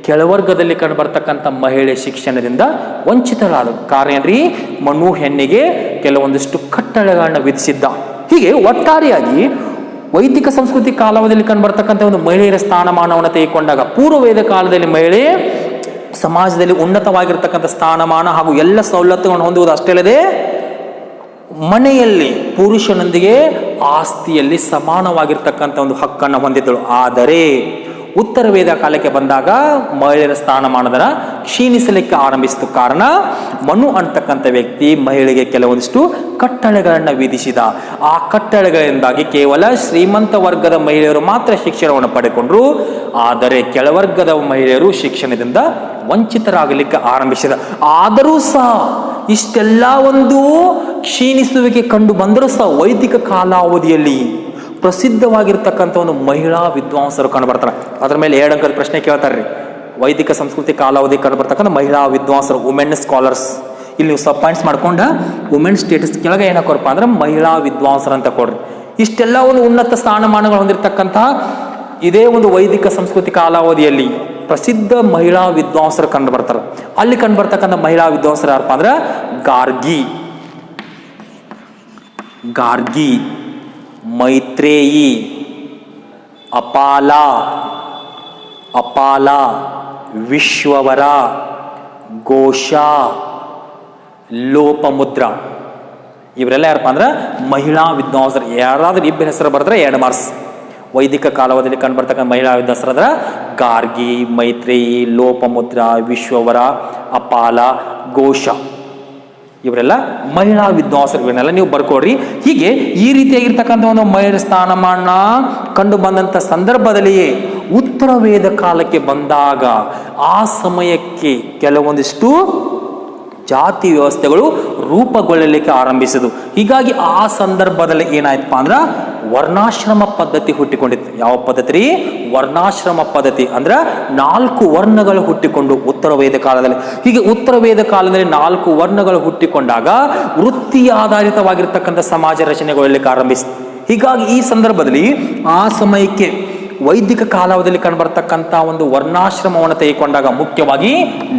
ಕೆಳವರ್ಗದಲ್ಲಿ ಕಂಡು ಬರ್ತಕ್ಕಂಥ ಮಹಿಳೆ ಶಿಕ್ಷಣದಿಂದ ವಂಚಿತರಾದರು. ಕಾರಣ ಏನ್ರಿ? ಮನು ಹೆಣ್ಣಿಗೆ ಕೆಲವೊಂದಿಷ್ಟು ಕಟ್ಟಳೆಗಳನ್ನ ವಿಧಿಸಿದ್ದ. ಹೀಗೆ ಒಟ್ಟಾರೆಯಾಗಿ ವೈದಿಕ ಸಂಸ್ಕೃತಿ ಕಾಲಾವಧಿಯಲ್ಲಿ ಕಂಡು ಬರ್ತಕ್ಕಂಥ ಒಂದು ಮಹಿಳೆಯರ ಸ್ಥಾನಮಾನವನ್ನು ತೆಗೆದುಕೊಂಡಾಗ, ಪೂರ್ವವೇದ ಕಾಲದಲ್ಲಿ ಮಹಿಳೆ ಸಮಾಜದಲ್ಲಿ ಉನ್ನತವಾಗಿರ್ತಕ್ಕಂಥ ಸ್ಥಾನಮಾನ ಹಾಗೂ ಎಲ್ಲ ಸವಲತ್ತುಗಳನ್ನು ಹೊಂದುವುದು ಅಷ್ಟೇ ಅಲ್ಲದೆ ಮನೆಯಲ್ಲಿ ಪುರುಷನೊಂದಿಗೆ ಆಸ್ತಿಯಲ್ಲಿ ಸಮಾನವಾಗಿರ್ತಕ್ಕಂಥ ಒಂದು ಹಕ್ಕನ್ನು ಹೊಂದಿದ್ದಳು. ಆದರೆ ಉತ್ತರ ವೇದ ಕಾಲಕ್ಕೆ ಬಂದಾಗ ಮಹಿಳೆಯರ ಸ್ಥಾನಮಾನದ ಕ್ಷೀಣಿಸಲಿಕ್ಕೆ ಆರಂಭಿಸಿತು. ಕಾರಣ ಮನು ಅಂತಕ್ಕಂಥ ವ್ಯಕ್ತಿ ಮಹಿಳೆಗೆ ಕೆಲವೊಂದಿಷ್ಟು ಕಟ್ಟಳೆಗಳನ್ನು ವಿಧಿಸಿದ. ಆ ಕಟ್ಟಳೆಗಳಿಂದಾಗಿ ಕೇವಲ ಶ್ರೀಮಂತ ವರ್ಗದ ಮಹಿಳೆಯರು ಮಾತ್ರ ಶಿಕ್ಷಣವನ್ನು ಪಡೆದುಕೊಂಡ್ರು. ಆದರೆ ಕೆಳವರ್ಗದ ಮಹಿಳೆಯರು ಶಿಕ್ಷಣದಿಂದ ವಂಚಿತರಾಗಲಿಕ್ಕೆ ಆರಂಭಿಸಿದ. ಆದರೂ ಸಹ ಇಷ್ಟೆಲ್ಲ ಒಂದು ಕ್ಷೀಣಿಸುವಿಕೆ ಕಂಡು ಬಂದರೂ ಸಹ ವೈದಿಕ ಕಾಲಾವಧಿಯಲ್ಲಿ ಪ್ರಸಿದ್ಧವಾಗಿರ್ತಕ್ಕಂಥ ಒಂದು ಮಹಿಳಾ ವಿದ್ವಾಂಸರು ಕಂಡು ಬರ್ತಾರೆ. ಅದರ ಮೇಲೆ 2 ಅಂಕದ ಪ್ರಶ್ನೆ ಕೇಳ್ತಾರ್ರಿ. ವೈದಿಕ ಸಂಸ್ಕೃತಿ ಕಾಲಾವಧಿ ಕಂಡು ಬರ್ತಕ್ಕಂಥ ಮಹಿಳಾ ವಿದ್ವಾಂಸರು, ವುಮೆನ್ ಸ್ಕಾಲರ್ಸ್. ಇಲ್ಲಿ ನೀವು ಸಬ್ ಪಾಯಿಂಟ್ಸ್ ಮಾಡ್ಕೊಂಡ ವುಮೆನ್ ಸ್ಟೇಟಸ್ ಕೆಳಗೆ ಏನಾಕೋರಪ್ಪ ಅಂದ್ರೆ ಮಹಿಳಾ ವಿದ್ವಾಂಸರು ಅಂತ ಕೊಡ್ರಿ. ಇಷ್ಟೆಲ್ಲ ಒಂದು ಉನ್ನತ ಸ್ಥಾನಮಾನಗಳು ಹೊಂದಿರತಕ್ಕಂಥ ಇದೇ ಒಂದು ವೈದಿಕ ಸಂಸ್ಕೃತಿ ಕಾಲಾವಧಿಯಲ್ಲಿ ಪ್ರಸಿದ್ಧ ಮಹಿಳಾ ವಿದ್ವಾಂಸರು ಕಂಡು ಬರ್ತಾರೆ. ಅಲ್ಲಿ ಕಂಡು ಬರ್ತಕ್ಕಂಥ ಮಹಿಳಾ ವಿದ್ವಾಂಸರು ಯಾರಪ್ಪ ಅಂದ್ರೆ ಗಾರ್ಗಿ, ಮೈತ್ರೇಯಿ, ಅಪಾಲ, ವಿಶ್ವವರ, ಘೋಷ, ಲೋಪಮುದ್ರ. ಇವರೆಲ್ಲ ಯಾರಪ್ಪ ಅಂದ್ರೆ ಮಹಿಳಾ ವಿದ್ವಾಂಸರು. ಯಾರಾದ್ರೂ ಇಬ್ಬರ ಹೆಸರು ಬರೆದ್ರೆ 2 ಮಾರ್ಕ್ಸ್. ವೈದಿಕ ಕಾಲಾವಧಿಯಲ್ಲಿ ಕಂಡು ಬರ್ತಕ್ಕಂಥ ಮಹಿಳಾ ವಿದ್ವಾಂಸರಾದ್ರ ಗಾರ್ಗಿ, ಮೈತ್ರೇಯಿ, ಲೋಪಮುದ್ರ, ವಿಶ್ವವರ, ಅಪಾಲ, ಘೋಷ. ಇವರೆಲ್ಲ ಮಹಿಳಾ ವಿದ್ವಾಂಸರು. ಇವನ್ನೆಲ್ಲ ನೀವು ಬರ್ಕೊಡ್ರಿ. ಹೀಗೆ ಈ ರೀತಿಯಾಗಿರ್ತಕ್ಕಂಥ ಒಂದು ಮಹಿಳೆಯರ ಸ್ಥಾನಮಾನ ಕಂಡು ಬಂದಂಥ ಸಂದರ್ಭದಲ್ಲಿಯೇ ಉತ್ತರ ವೇದ ಕಾಲಕ್ಕೆ ಬಂದಾಗ ಆ ಸಮಯಕ್ಕೆ ಕೆಲವೊಂದಿಷ್ಟು ಜಾತಿ ವ್ಯವಸ್ಥೆಗಳು ರೂಪುಗೊಳ್ಳಲಿಕ್ಕೆ ಆರಂಭಿಸಿದವು. ಹೀಗಾಗಿ ಆ ಸಂದರ್ಭದಲ್ಲಿ ಏನಾಯ್ತಪ್ಪ ಅಂದ್ರೆ ವರ್ಣಾಶ್ರಮ ಪದ್ಧತಿ ಹುಟ್ಟಿಕೊಂಡಿತ್ತು. ಯಾವ ಪದ್ಧತಿ ರೀ? ವರ್ಣಾಶ್ರಮ ಪದ್ಧತಿ. ಅಂದ್ರೆ 4 ವರ್ಣಗಳು ಹುಟ್ಟಿಕೊಂಡು ಉತ್ತರ ವೇದ ಕಾಲದಲ್ಲಿ. ಹೀಗೆ ಉತ್ತರ ವೇದ ಕಾಲದಲ್ಲಿ 4 ವರ್ಣಗಳು ಹುಟ್ಟಿಕೊಂಡಾಗ ವೃತ್ತಿ ಆಧಾರಿತವಾಗಿರ್ತಕ್ಕಂಥ ಸಮಾಜ ರಚನೆಗೊಳ್ಳಲಿಕ್ಕೆ ಆರಂಭಿಸಿತು. ಹೀಗಾಗಿ ಈ ಸಂದರ್ಭದಲ್ಲಿ ಆ ಸಮಯಕ್ಕೆ ವೈದಿಕ ಕಾಲಾವಧಿಯಲ್ಲಿ ಕಂಡುಬರ್ತಕ್ಕಂಥ ಒಂದು ವರ್ಣಾಶ್ರಮವನ್ನು ತೆಗೆದುಕೊಂಡಾಗ ಮುಖ್ಯವಾಗಿ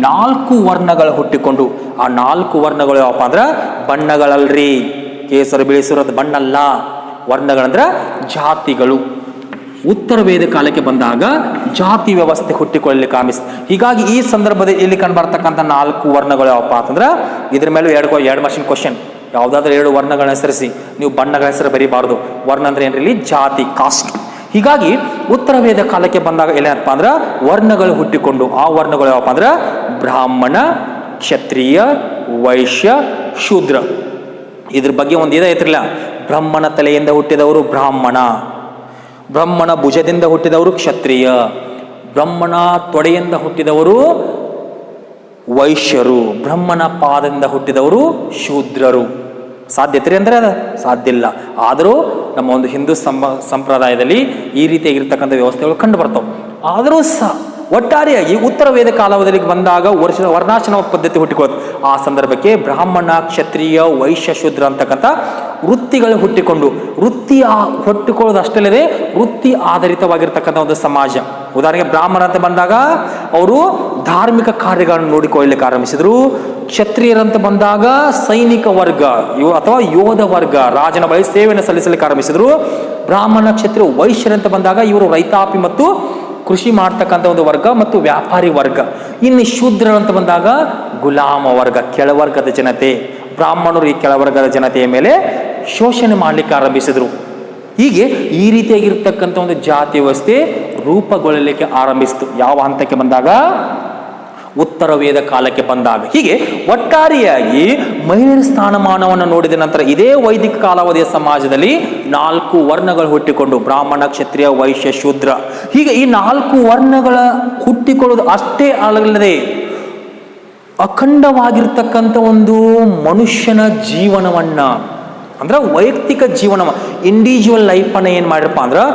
4 ವರ್ಣಗಳು ಹುಟ್ಟಿಕೊಂಡು, ಆ 4 ವರ್ಣಗಳು ಯಾವಪ್ಪ ಅಂದ್ರೆ ಬಣ್ಣಗಳಲ್ರಿ, ಕೇಸರ ಬಿಳಿಸಿರೋದು ಬಣ್ಣ ಅಲ್ಲ, ವರ್ಣಗಳಂದ್ರೆ ಜಾತಿಗಳು. ಉತ್ತರ ವೇದ ಕಾಲಕ್ಕೆ ಬಂದಾಗ ಜಾತಿ ವ್ಯವಸ್ಥೆ ಹುಟ್ಟಿಕೊಳ್ಳಲಿಕ್ಕೆ ಆರಂಭಿಸಿತು. ಹೀಗಾಗಿ ಈ ಸಂದರ್ಭದಲ್ಲಿ ಇಲ್ಲಿ ಕಂಡುಬರ್ತಕ್ಕಂಥ 4 ವರ್ಣಗಳು ಯಾವಪ್ಪ ಅಂತಂದ್ರೆ ಇದ್ರ ಮೇಲೆ ಎರಡು ಮಾರ್ಕ್ಸಿನ ಕ್ವಶನ್. ಯಾವುದಾದ್ರೂ 2 ವರ್ಣಗಳನ್ನ ಹೆಸರಿಸಿ, ನೀವು ಬಣ್ಣಗಳ ಹೆಸರು ಬರೀಬಾರ್ದು. ವರ್ಣ ಅಂದ್ರೆ ಏನ್ರಿ? ಜಾತಿ, ಕಾಸ್ಟ್. ಹೀಗಾಗಿ ಉತ್ತರ ವೇದ ಕಾಲಕ್ಕೆ ಬಂದಾಗ ಏನಪ್ಪ ಅಂದ್ರೆ ವರ್ಣಗಳು ಹುಟ್ಟಿಕೊಂಡು, ಆ ವರ್ಣಗಳು ಯಾವಪ್ಪ ಅಂದ್ರೆ ಬ್ರಾಹ್ಮಣ, ಕ್ಷತ್ರಿಯ, ವೈಶ್ಯ, ಶೂದ್ರ. ಇದ್ರ ಬಗ್ಗೆ ಒಂದು ಇದೈತಿರಲ್ಲ, ಬ್ರಹ್ಮನ ತಲೆಯಿಂದ ಹುಟ್ಟಿದವರು ಬ್ರಾಹ್ಮಣ, ಬ್ರಹ್ಮನ ಭುಜದಿಂದ ಹುಟ್ಟಿದವರು ಕ್ಷತ್ರಿಯ, ಬ್ರಹ್ಮನ ತೊಡೆಯಿಂದ ಹುಟ್ಟಿದವರು ವೈಶ್ಯರು, ಬ್ರಹ್ಮನ ಪಾದದಿಂದ ಹುಟ್ಟಿದವರು ಶೂದ್ರರು. ಸಾಧ್ಯತೆ ಅಂದರೆ ಅದು ಸಾಧ್ಯ ಇಲ್ಲ. ಆದರೂ ನಮ್ಮ ಒಂದು ಹಿಂದೂ ಸಂಪ್ರದಾಯದಲ್ಲಿ ಈ ರೀತಿಯಾಗಿರ್ತಕ್ಕಂಥ ವ್ಯವಸ್ಥೆಗಳು ಕಂಡು ಬರ್ತವೆ. ಆದರೂ ಸಹ ಒಟ್ಟಾರೆಯಾಗಿ ಉತ್ತರ ವೇದ ಕಾಲಾವಧಿಗೆ ಬಂದಾಗ ವರ್ಣಾಶ್ರಮ ಪದ್ಧತಿ ಹುಟ್ಟಿಕೊಳ್ಳೋದು. ಆ ಸಂದರ್ಭಕ್ಕೆ ಬ್ರಾಹ್ಮಣ, ಕ್ಷತ್ರಿಯ, ವೈಶ್ಯ, ಶೂದ್ರ ಅಂತಕ್ಕಂಥ ವೃತ್ತಿಗಳು ಹುಟ್ಟಿಕೊಂಡು, ಹುಟ್ಟಿಕೊಳ್ಳೋದು ಅಷ್ಟಲ್ಲದೆ ವೃತ್ತಿ ಆಧಾರಿತವಾಗಿರ್ತಕ್ಕಂಥ ಒಂದು ಸಮಾಜ. ಉದಾಹರಣೆಗೆ ಬ್ರಾಹ್ಮಣ ಅಂತ ಬಂದಾಗ ಅವರು ಧಾರ್ಮಿಕ ಕಾರ್ಯಗಳನ್ನು ನೋಡಿಕೊಳ್ಳಲಿಕ್ಕೆ ಆರಂಭಿಸಿದರು. ಕ್ಷತ್ರಿಯರಂತ ಬಂದಾಗ ಸೈನಿಕ ವರ್ಗ ಅಥವಾ ಯೋಧ ವರ್ಗ, ರಾಜನ ಬಳಿ ಸೇವೆಯನ್ನು ಸಲ್ಲಿಸಲಿಕ್ಕೆ ಆರಂಭಿಸಿದರು. ಬ್ರಾಹ್ಮಣ, ಕ್ಷತ್ರಿಯ, ವೈಶ್ಯರಂತ ಬಂದಾಗ ಇವರು ರೈತಾಪಿ ಮತ್ತು ಕೃಷಿ ಮಾಡ್ತಕ್ಕಂಥ ಒಂದು ವರ್ಗ ಮತ್ತು ವ್ಯಾಪಾರಿ ವರ್ಗ. ಇನ್ನು ಶೂದ್ರ ಅಂತ ಬಂದಾಗ ಗುಲಾಮ ವರ್ಗ, ಕೆಳವರ್ಗದ ಜನತೆ. ಬ್ರಾಹ್ಮಣರು ಈ ಕೆಳವರ್ಗದ ಜನತೆಯ ಮೇಲೆ ಶೋಷಣೆ ಮಾಡಲಿಕ್ಕೆ ಆರಂಭಿಸಿದರು. ಹೀಗೆ ಈ ರೀತಿಯಾಗಿರ್ತಕ್ಕಂಥ ಒಂದು ಜಾತಿ ವ್ಯವಸ್ಥೆ ರೂಪುಗೊಳ್ಳಲಿಕ್ಕೆ ಆರಂಭಿಸಿತು. ಯಾವ ಹಂತಕ್ಕೆ ಬಂದಾಗ? ಉತ್ತರ ವೇದ ಕಾಲಕ್ಕೆ ಬಂದಾಗ. ಹೀಗೆ ಒಟ್ಟಾರೆಯಾಗಿ ಮಹಿಳೆಯರ ಸ್ಥಾನಮಾನವನ್ನು ನೋಡಿದ ನಂತರ ಇದೇ ವೈದಿಕ ಕಾಲಾವಧಿಯ ಸಮಾಜದಲ್ಲಿ 4 ವರ್ಣಗಳು ಹುಟ್ಟಿಕೊಂಡು, ಬ್ರಾಹ್ಮಣ, ಕ್ಷತ್ರಿಯ, ವೈಶ್ಯ, ಶೂದ್ರ. ಹೀಗೆ ಈ 4 ವರ್ಣಗಳ ಹುಟ್ಟಿಕೊಳ್ಳೋದು ಅಷ್ಟೇ ಅಲ್ಲದೆ ಅಖಂಡವಾಗಿರ್ತಕ್ಕಂಥ ಒಂದು ಮನುಷ್ಯನ ಜೀವನವನ್ನ, ಅಂದ್ರೆ ವೈಯಕ್ತಿಕ ಜೀವನ, ಇಂಡಿವಿಜುವಲ್ ಲೈಫನ್ನು ಏನು ಮಾಡಿರಪ್ಪ ಅಂದ್ರೆ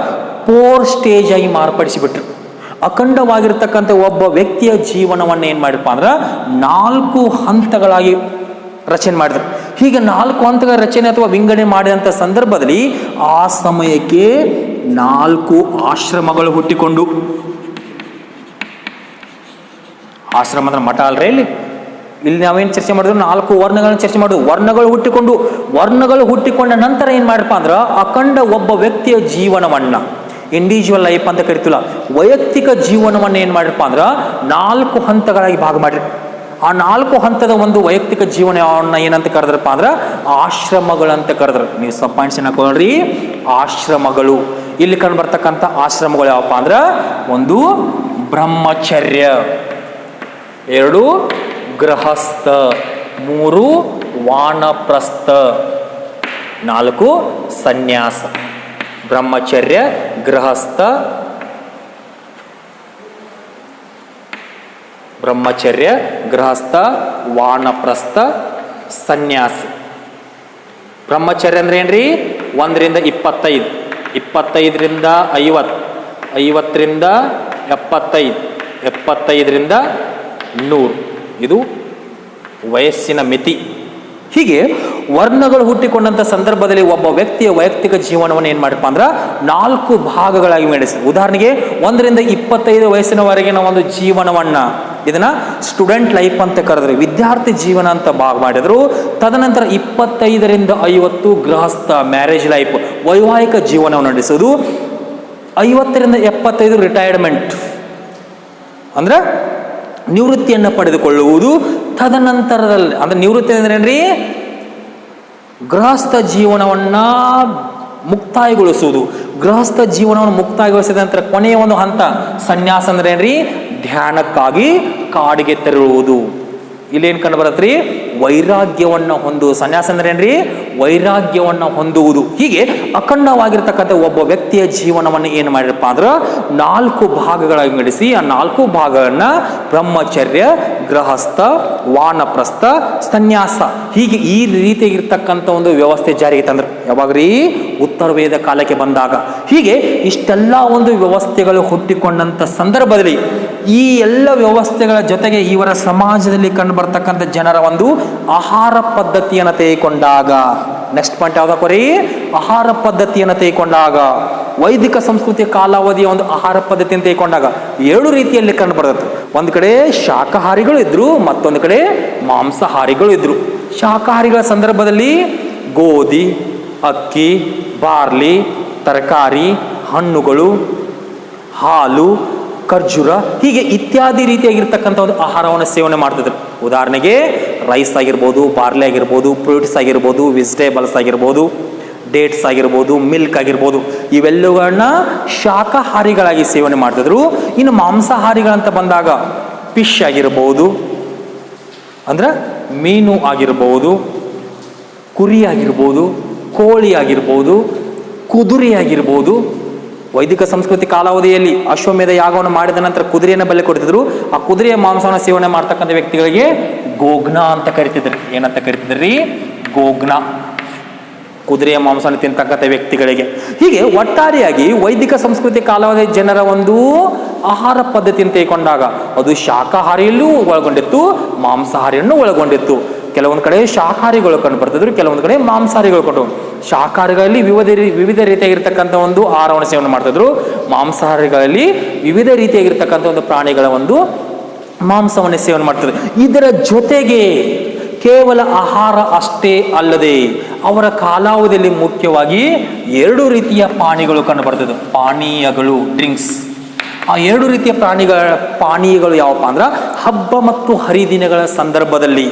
4 ಸ್ಟೇಜ್ ಆಗಿ ಮಾರ್ಪಡಿಸಿಬಿಟ್ರು. ಅಖಂಡವಾಗಿರ್ತಕ್ಕಂಥ ಒಬ್ಬ ವ್ಯಕ್ತಿಯ ಜೀವನವನ್ನು ಏನು ಮಾಡಿರಪ್ಪ ಅಂದ್ರೆ 4 ಹಂತಗಳಾಗಿ ರಚನೆ ಮಾಡಿದ್ರು. ಹೀಗೆ 4 ಹಂತಗಳ ರಚನೆ ಅಥವಾ ವಿಂಗಡಣೆ ಮಾಡಿದಂಥ ಸಂದರ್ಭದಲ್ಲಿ ಆ ಸಮಯಕ್ಕೆ 4 ಆಶ್ರಮಗಳು ಹುಟ್ಟಿಕೊಂಡು, ಆಶ್ರಮ ಅಂದ್ರೆ ಮಠ ಅಲ್ರೇ, ಇಲ್ಲಿ ನಾವೇನು ಚರ್ಚೆ ಮಾಡಿದ್ರು 4 ವರ್ಣಗಳನ್ನು ಚರ್ಚೆ ಮಾಡಿದ್ವು. ವರ್ಣಗಳು ಹುಟ್ಟಿಕೊಂಡ ನಂತರ ಏನು ಮಾಡಿರಪ್ಪ ಅಂದ್ರೆ ಅಖಂಡ ಒಬ್ಬ ವ್ಯಕ್ತಿಯ ಜೀವನವನ್ನ, ಇಂಡಿವಿಜುವಲ್ ಲೈಫ್ ಅಂತ ಕರಿತಿಲ್ಲ, ವೈಯಕ್ತಿಕ ಜೀವನವನ್ನು ಏನು ಮಾಡಿರಪ್ಪ ಅಂದ್ರೆ 4 ಹಂತಗಳಾಗಿ ಭಾಗ ಮಾಡಿರಿ. ಆ 4 ಹಂತದ ಒಂದು ವೈಯಕ್ತಿಕ ಜೀವನವನ್ನ ಏನಂತ ಕರೆದ್ರಪ್ಪ ಅಂದ್ರೆ ಆಶ್ರಮಗಳಂತ ಕರೆದ್ರು. ನೀವು ಸಬ್ ಪಾಯಿಂಟ್ಸ್ ಏನ್ ಹಾಕೋಳ್ರಿ, ಆಶ್ರಮಗಳು. ಇಲ್ಲಿ ಕಂಡು ಬರ್ತಕ್ಕಂಥ ಆಶ್ರಮಗಳು ಯಾವಪ್ಪ ಅಂದ್ರೆ 1 ಬ್ರಹ್ಮಚರ್ಯ, 2 ಗೃಹಸ್ಥ, 3 ವಾನಪ್ರಸ್ಥ, 4 ಸನ್ಯಾಸ. ಬ್ರಹ್ಮಚರ್ಯ, ಗೃಹಸ್ಥ, ವಾನಪ್ರಸ್ಥ, ಸನ್ಯಾಸ. ಬ್ರಹ್ಮಚರ್ಯ ಅಂದ್ರೆ ಏನ್ರಿ? 1 ರಿಂದ 25, 25 ರಿಂದ 50, 50 ರಿಂದ 75, 75 ರಿಂದ 100. ಇದು ವಯಸ್ಸಿನ ಮಿತಿ. ಹೀಗೆ ವರ್ಣಗಳು ಹುಟ್ಟಿಕೊಂಡಂಥ ಸಂದರ್ಭದಲ್ಲಿ ಒಬ್ಬ ವ್ಯಕ್ತಿಯ ವೈಯಕ್ತಿಕ ಜೀವನವನ್ನು ಏನು ಮಾಡಪ್ಪ ಅಂದ್ರೆ 4 ಭಾಗಗಳಾಗಿ ಮಾಡಿಸಿ. ಉದಾಹರಣೆಗೆ 1 ರಿಂದ 25 ವಯಸ್ಸಿನವರೆಗಿನ ಒಂದು ಜೀವನವನ್ನ, ಇದನ್ನ ಸ್ಟೂಡೆಂಟ್ ಲೈಫ್ ಅಂತ ಕರೆದ್ರು, ವಿದ್ಯಾರ್ಥಿ ಜೀವನ ಅಂತ ಭಾಗ ಮಾಡಿದ್ರು. ತದನಂತರ 25 ರಿಂದ 50 ಗೃಹಸ್ಥ, ಮ್ಯಾರೇಜ್ ಲೈಫ್, ವೈವಾಹಿಕ ಜೀವನವನ್ನು ನಡೆಸೋದು. 50 ರಿಂದ 75 ರಿಟೈರ್ಮೆಂಟ್ ಅಂದ್ರೆ ನಿವೃತ್ತಿಯನ್ನು ಪಡೆದುಕೊಳ್ಳುವುದು. ತದನಂತರದಲ್ಲಿ ಅಂದ್ರೆ ನಿವೃತ್ತಿ ಅಂದ್ರೆ ಏನ್ರಿ? ಗೃಹಸ್ಥ ಜೀವನವನ್ನ ಮುಕ್ತಾಯಗೊಳಿಸುವುದು. ಗೃಹಸ್ಥ ಜೀವನವನ್ನು ಮುಕ್ತಾಯಗೊಳಿಸಿದ ನಂತರ ಕೊನೆಯ ಒಂದು ಹಂತ ಸನ್ಯಾಸ ಅಂದ್ರೆ ಏನ್ರಿ? ಧ್ಯಾನಕ್ಕಾಗಿ ಕಾಡಿಗೆ ತೆರಳುವುದು. ಇಲ್ಲೇನು ಕಂಡು ಬರತ್ರಿ? ವೈರಾಗ್ಯವನ್ನು ಹೊಂದುವುದು. ಸನ್ಯಾಸ ಅಂದ್ರೆ ಏನ್ರಿ? ವೈರಾಗ್ಯವನ್ನು ಹೊಂದುವುದು. ಹೀಗೆ ಅಖಂಡವಾಗಿರ್ತಕ್ಕಂಥ ಒಬ್ಬ ವ್ಯಕ್ತಿಯ ಜೀವನವನ್ನು ಏನು ಮಾಡಿರಪ್ಪ ಅಂದ್ರೆ 4 ಭಾಗಗಳಾಗಿ ವಿಂಗಡಿಸಿ, ಆ 4 ಭಾಗಗಳನ್ನ ಬ್ರಹ್ಮಚರ್ಯ, ಗೃಹಸ್ಥ, ವಾನಪ್ರಸ್ಥ, ಸನ್ಯಾಸ, ಹೀಗೆ ಈ ರೀತಿಯಾಗಿರ್ತಕ್ಕಂಥ ಒಂದು ವ್ಯವಸ್ಥೆ ಜಾರಿಗೆ ತಂದ್ರು. ಯಾವಾಗ್ರಿ? ಉತ್ತರ ವೇದ ಕಾಲಕ್ಕೆ ಬಂದಾಗ. ಹೀಗೆ ಇಷ್ಟೆಲ್ಲ ಒಂದು ವ್ಯವಸ್ಥೆಗಳು ಹುಟ್ಟಿಕೊಂಡಂಥ ಸಂದರ್ಭದಲ್ಲಿ ಈ ಎಲ್ಲ ವ್ಯವಸ್ಥೆಗಳ ಜೊತೆಗೆ ಇವರ ಸಮಾಜದಲ್ಲಿ ಕಂಡು ಬರ್ತಕ್ಕಂಥ ಜನರ ಒಂದು ಆಹಾರ ಪದ್ಧತಿಯನ್ನು ತೆಗೆದುಕೊಂಡಾಗ, ನೆಕ್ಸ್ಟ್ ಪಾಯಿಂಟ್ ಯಾವ್ದಪ್ಪ ರೀ? ಆಹಾರ ಪದ್ಧತಿಯನ್ನು ತೆಗೆದುಕೊಂಡಾಗ, ವೈದಿಕ ಸಂಸ್ಕೃತಿಯ ಕಾಲಾವಧಿಯ ಒಂದು ಆಹಾರ ಪದ್ಧತಿಯನ್ನು ತೆಗೆದುಕೊಂಡಾಗ 2 ರೀತಿಯಲ್ಲಿ ಕಂಡು ಬರುತ್ತೆ. ಒಂದು ಕಡೆ ಶಾಕಾಹಾರಿಗಳು ಇದ್ರು, ಮತ್ತೊಂದು ಕಡೆ ಮಾಂಸಾಹಾರಿಗಳು ಇದ್ರು. ಶಾಕಾಹಾರಿಗಳ ಸಂದರ್ಭದಲ್ಲಿ ಗೋಧಿ, ಅಕ್ಕಿ, ಬಾರ್ಲಿ, ತರಕಾರಿ, ಹಣ್ಣುಗಳು, ಹಾಲು, ಖರ್ಜೂರ, ಹೀಗೆ ಇತ್ಯಾದಿ ರೀತಿಯಾಗಿರ್ತಕ್ಕಂಥ ಒಂದು ಆಹಾರವನ್ನು ಸೇವನೆ ಮಾಡ್ತಿದ್ರು. ಉದಾಹರಣೆಗೆ ರೈಸ್ ಆಗಿರ್ಬೋದು, ಬಾರ್ಲಿ ಆಗಿರ್ಬೋದು, ಫ್ರೂಟ್ಸ್ ಆಗಿರ್ಬೋದು, ವೆಜಿಟೇಬಲ್ಸ್ ಆಗಿರ್ಬೋದು, ಡೇಟ್ಸ್ ಆಗಿರ್ಬೋದು, ಮಿಲ್ಕ್ ಆಗಿರ್ಬೋದು, ಇವೆಲ್ಲಗಳನ್ನ ಶಾಕಾಹಾರಿಗಳಾಗಿ ಸೇವನೆ ಮಾಡ್ತಿದ್ರು. ಇನ್ನು ಮಾಂಸಾಹಾರಿಗಳಂತ ಬಂದಾಗ ಫಿಶ್ ಆಗಿರ್ಬೋದು, ಅಂದ್ರೆ ಮೀನು ಆಗಿರ್ಬೋದು, ಕುರಿ ಆಗಿರ್ಬೋದು, ಕೋಳಿ ಆಗಿರ್ಬೋದು, ಕುದುರೆ ಆಗಿರ್ಬೋದು. ವೈದಿಕ ಸಂಸ್ಕೃತಿ ಕಾಲಾವಧಿಯಲ್ಲಿ ಅಶ್ವಮೇಧ ಯಾಗವನ್ನು ಮಾಡಿದ ನಂತರ ಕುದುರೆಯನ್ನು ಬಲಿ ಕೊಡ್ತಿದ್ರು. ಆ ಕುದುರೆಯ ಮಾಂಸವನ್ನು ಸೇವನೆ ಮಾಡ್ತಕ್ಕಂಥ ವ್ಯಕ್ತಿಗಳಿಗೆ ಗೋಗ್ನ ಅಂತ ಕರಿತಿದ್ರು. ಏನಂತ ಕರಿತಿದ್ರಿ? ಗೋಗ್ನ. ಕುದುರೆಯ ಮಾಂಸವನ್ನು ತಿಂತಕ್ಕಂಥ ವ್ಯಕ್ತಿಗಳಿಗೆ. ಹೀಗೆ ಒಟ್ಟಾರೆಯಾಗಿ ವೈದಿಕ ಸಂಸ್ಕೃತಿ ಕಾಲಾವಧಿಯ ಜನರ ಒಂದು ಆಹಾರ ಪದ್ಧತಿಯನ್ನು ತೆಗೆದುಕೊಂಡಾಗ ಅದು ಶಾಕಾಹಾರಿಯಲ್ಲೂ ಒಳಗೊಂಡಿತ್ತು, ಮಾಂಸಾಹಾರಿಯನ್ನು ಒಳಗೊಂಡಿತ್ತು. ಕೆಲವೊಂದು ಕಡೆ ಶಾಕಾಹಾರಿಗಳು ಕಂಡು ಬರ್ತಿದ್ರು, ಕೆಲವೊಂದು ಕಡೆ ಮಾಂಸಾಹಾರಿಗಳು ಕಂಡು. ಶಾಕಾಹಾರಿಗಳಲ್ಲಿ ವಿವಿಧ ರೀತಿಯಾಗಿರ್ತಕ್ಕಂಥ ಒಂದು ಆಹಾರವನ್ನು ಸೇವನೆ ಮಾಡ್ತಿದ್ರು. ಮಾಂಸಾಹಾರಿಗಳಲ್ಲಿ ವಿವಿಧ ರೀತಿಯಾಗಿರ್ತಕ್ಕಂಥ ಒಂದು ಪ್ರಾಣಿಗಳ ಒಂದು ಮಾಂಸವನ್ನು ಸೇವನೆ ಮಾಡ್ತಿದ್ರು. ಇದರ ಜೊತೆಗೆ ಕೇವಲ ಆಹಾರ ಅಷ್ಟೇ ಅಲ್ಲದೆ ಅವರ ಕಾಲಾವಧಿಯಲ್ಲಿ ಮುಖ್ಯವಾಗಿ 2 ರೀತಿಯ ಪಾನೀಯಗಳು ಕಂಡು ಬರ್ತಿದ್ವು. ಪಾನೀಯಗಳು, ಡ್ರಿಂಕ್ಸ್. ಆ 2 ರೀತಿಯ ಪಾನೀಯಗಳು ಯಾವಪ್ಪ ಅಂದ್ರೆ ಹಬ್ಬ ಮತ್ತು ಹರಿದಿನಗಳ ಸಂದರ್ಭದಲ್ಲಿ